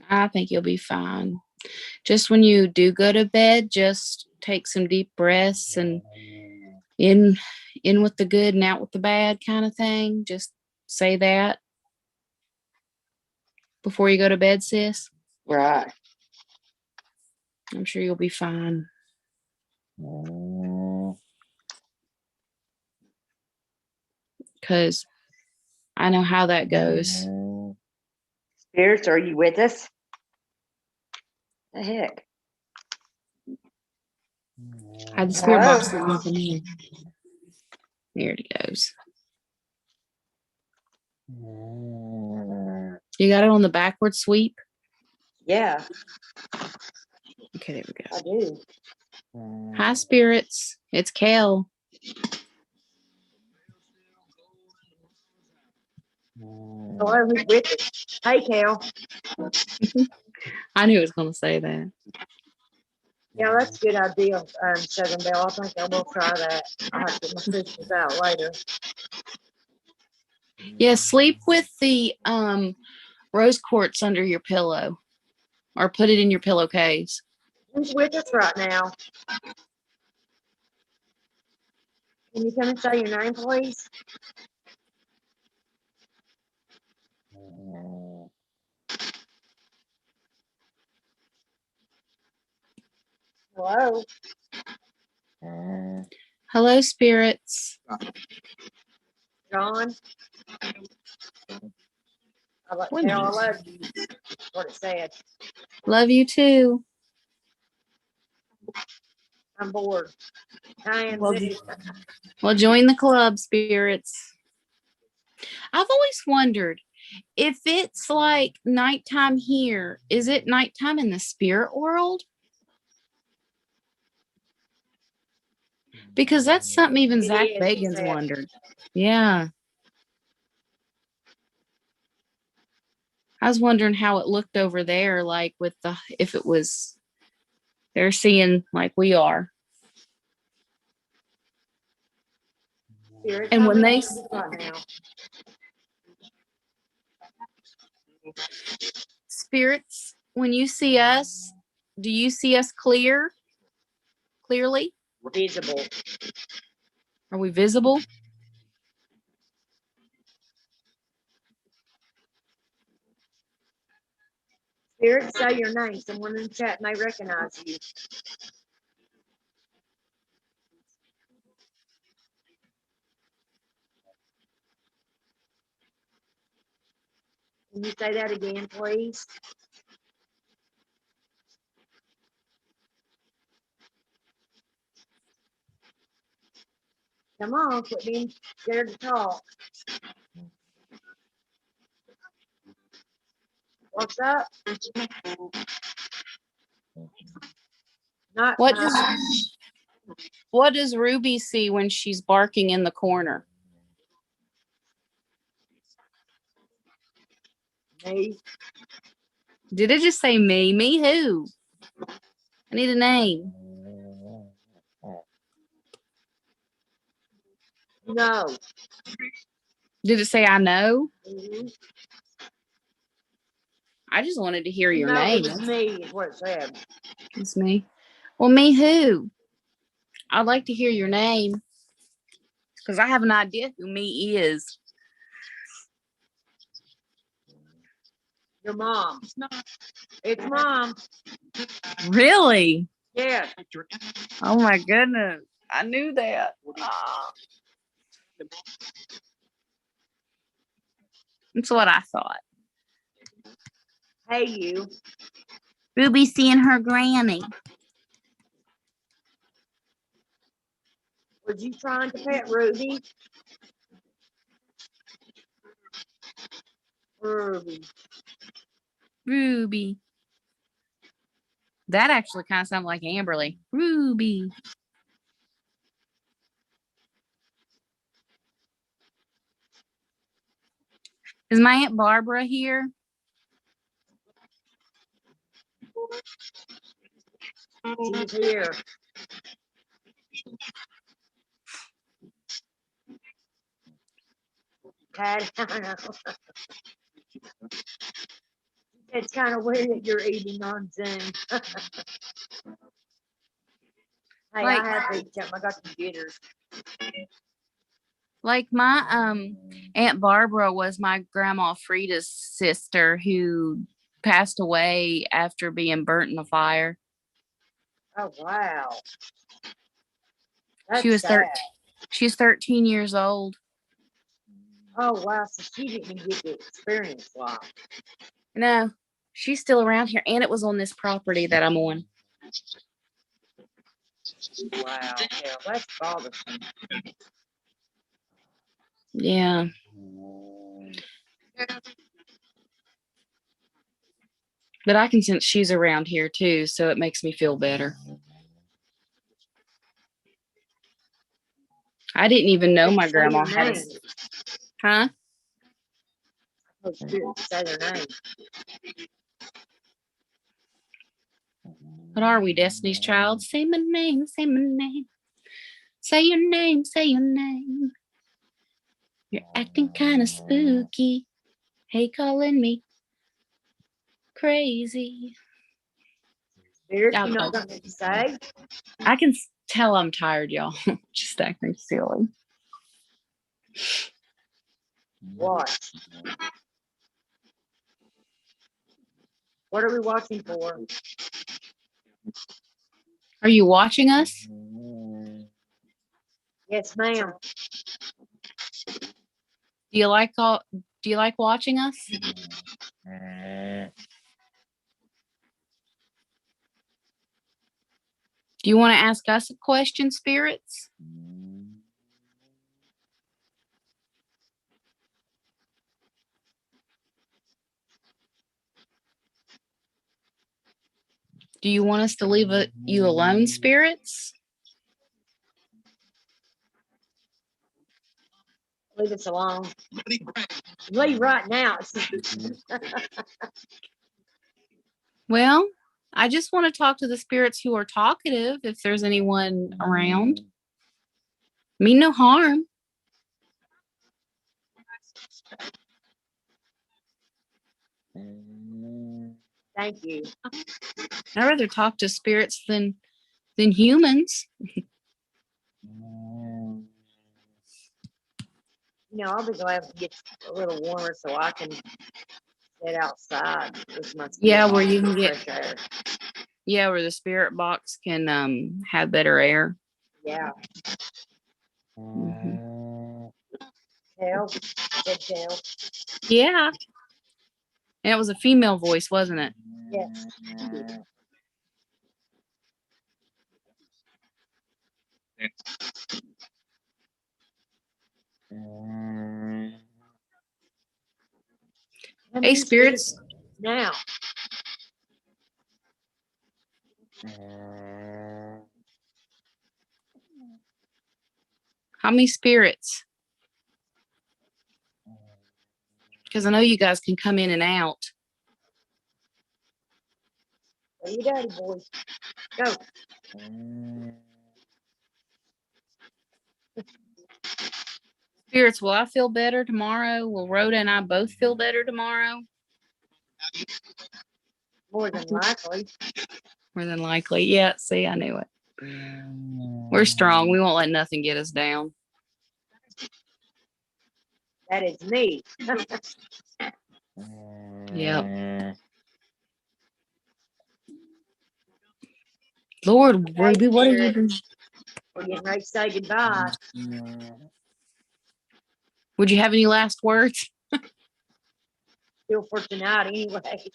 I think you'll be fine. Just when you do go to bed, just take some deep breaths and in with the good and out with the bad kind of thing. Just say that before you go to bed, sis.
Right.
I'm sure you'll be fine. Because I know how that goes.
Spirits, are you with us? The heck?
I had the spirit
Hello?
box sitting up in here. There it goes. You got it on the backward sweep?
Yeah,
Okay, there we
I
go.
do.
Hi, spirits. It's Kel.
Hello, who's with us? Hey, Cal.
I knew it was going to say that.
Yeah, that's a good idea, Southern Belle. I think I will try that. I'll have to get my sisters out later.
Yeah, sleep with the rose quartz under your pillow, or put it in your pillowcase.
Who's with us right now? Can you come and say your name, please? Hello?
Hello, spirits.
John? I like
Wait a
Cal, I
minute.
love you. What it said.
Love you too.
I'm bored. I am
Well,
too.
well, join the club, spirits. I've always wondered if it's like nighttime here, is it nighttime in the spirit world? Because that's something even
It
Zach
is, he
Bagans
said.
wondered. Yeah. I was wondering how it looked over there, like with if it was, they're seeing like we are.
Spirits,
And
how
when
many
they,
is it right now?
spirits, when you see us, do you see us clearly?
Visible.
Are we visible?
Spirits, say your name. Someone in the chat may recognize you. Can you say that again, please? Come on, quit being scared to talk. What's up? Not
What does Ruby see when she's barking in the corner?
me.
Did it just say me? Me who? I need a name.
No.
Did it say I know?
Mhm.
I just wanted to hear your
No,
name.
it was me, is what it said.
It's me. Well, me who? I'd like to hear your name. Because I have an idea who me is.
Your mom. It's mom.
Really?
Yes.
Oh my goodness. I knew that. Ah. That's what I thought.
Hey, you.
Ruby seeing her granny.
Was you trying to pet Ruby? Ruby.
Ruby. That actually kind of sounded like Amberly. Ruby. Is my Aunt Barbara here?
She's here. Patty, I know. It's kind of weird that you're eating on Zoom. Hey,
Like-
I have eaten something. I got the jitters.
Like my Aunt Barbara was my grandma Frida's sister who passed away after being burnt in a fire.
Oh, wow.
She was
That's sad.
She was 13 years old.
Oh, wow. So she didn't get to experience life.
No, she's still around here, and it was on this property that I'm on.
Wow. Yeah, that's bothersome.
Yeah. But I can sense she's around here too, so it makes me feel better. I didn't even know my
Say
grandma
your
had a...
name.
Huh?
Oh, spirit, say their name.
What are we, Destiny's Child? Say my name, say my name. Say your name, say your name. You're acting kind of spooky. Hey, calling me crazy.
Spirit,
I
you
don't
know
know.
something to say?
I can tell I'm tired, y'all. Just acting silly.
What? What are we watching for?
Are you watching us?
Yes, ma'am.
Do you like watching us? Do you want to ask us a question, spirits? Do you want us to leave you alone, spirits?
Leave us alone. Leave right now.
Well, I just want to talk to the spirits who are talkative if there's anyone around. Mean no harm.
Thank you.
I'd rather talk to spirits than humans.
You know, I'll be glad to get a little warmer so I can sit outside with my
Yeah,
spirit
where
box
you can
and
get-
fresh air.
Yeah, where the spirit box can have better air.
Yeah.
Mhm.
Tell. Good tell.
Yeah. And it was a female voice, wasn't it?
Yes. How
Hey,
many
spirits.
now?
How many spirits? Because I know you guys can come in and out.
Are you daddy boys? Go.
Spirits, will I feel better tomorrow? Will Rhoda and I both feel better tomorrow?
More than likely.
More than likely. Yeah, see, I knew it. We're strong. We won't let nothing get us down.
That is me.
Yep. Lord, Ruby, what are you doing?
We're getting ready to say goodbye.
Would you have any last words?
Still for tonight anyway.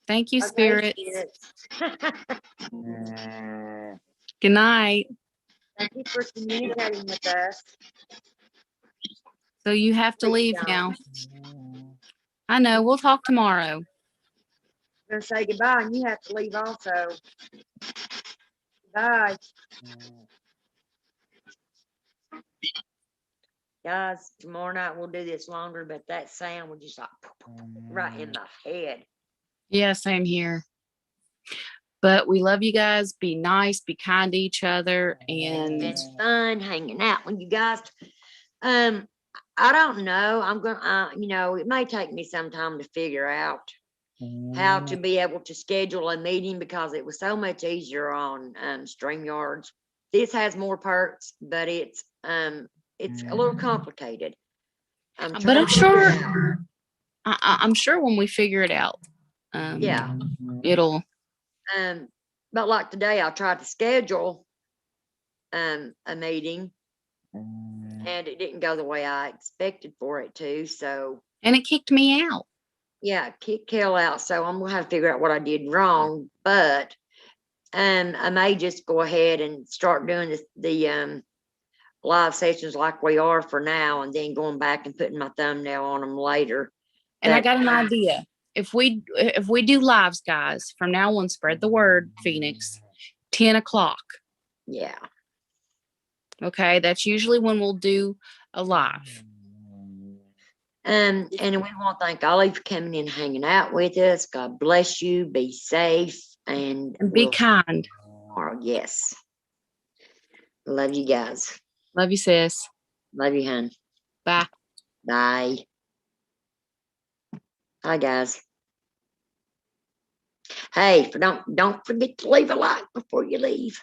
Thank you,
Okay,
Spirit.
spirits.
Good night.
Thank you for communicating with us.
So you have to leave now. I know. We'll talk tomorrow.
I'm gonna say goodbye, and you have to leave also. Bye. Guys, tomorrow night we'll do this longer, but that sound was just like right in my head.
Yeah, same here. But we love you guys. Be nice, be kind to each other, and
It's fun hanging out with you guys. I don't know. I'm gonna, you know, it may take me some time to figure out how to be able to schedule a meeting because it was so much easier on StreamYards. This has more perks, but it's a little complicated.
but I'm
trying to figure it
sure
out.
I'm sure when we figure it out,
Yeah.
it'll.
But like today, I tried to schedule a meeting, and it didn't go the way I expected for it to. So
And it kicked me out.
yeah, kick Kel out. So I'm gonna have to figure out what I did wrong. But I may just go ahead and start doing the live sessions like we are for now, and then going back and putting my thumbnail on them later.
And I got an idea. If we do lives, guys, from now on, spread the word, Phoenix, 10 o'clock.
Yeah.
Okay, that's usually when we'll do a live.
And we want to thank all of you for coming in and hanging out with us. God bless you. Be safe and
be kind.
Tomorrow. Yes. Love you guys.
Love you, sis.
Love you, hon.
Bye.
Bye. Hi, guys. Hey, don't forget to leave a like before you leave.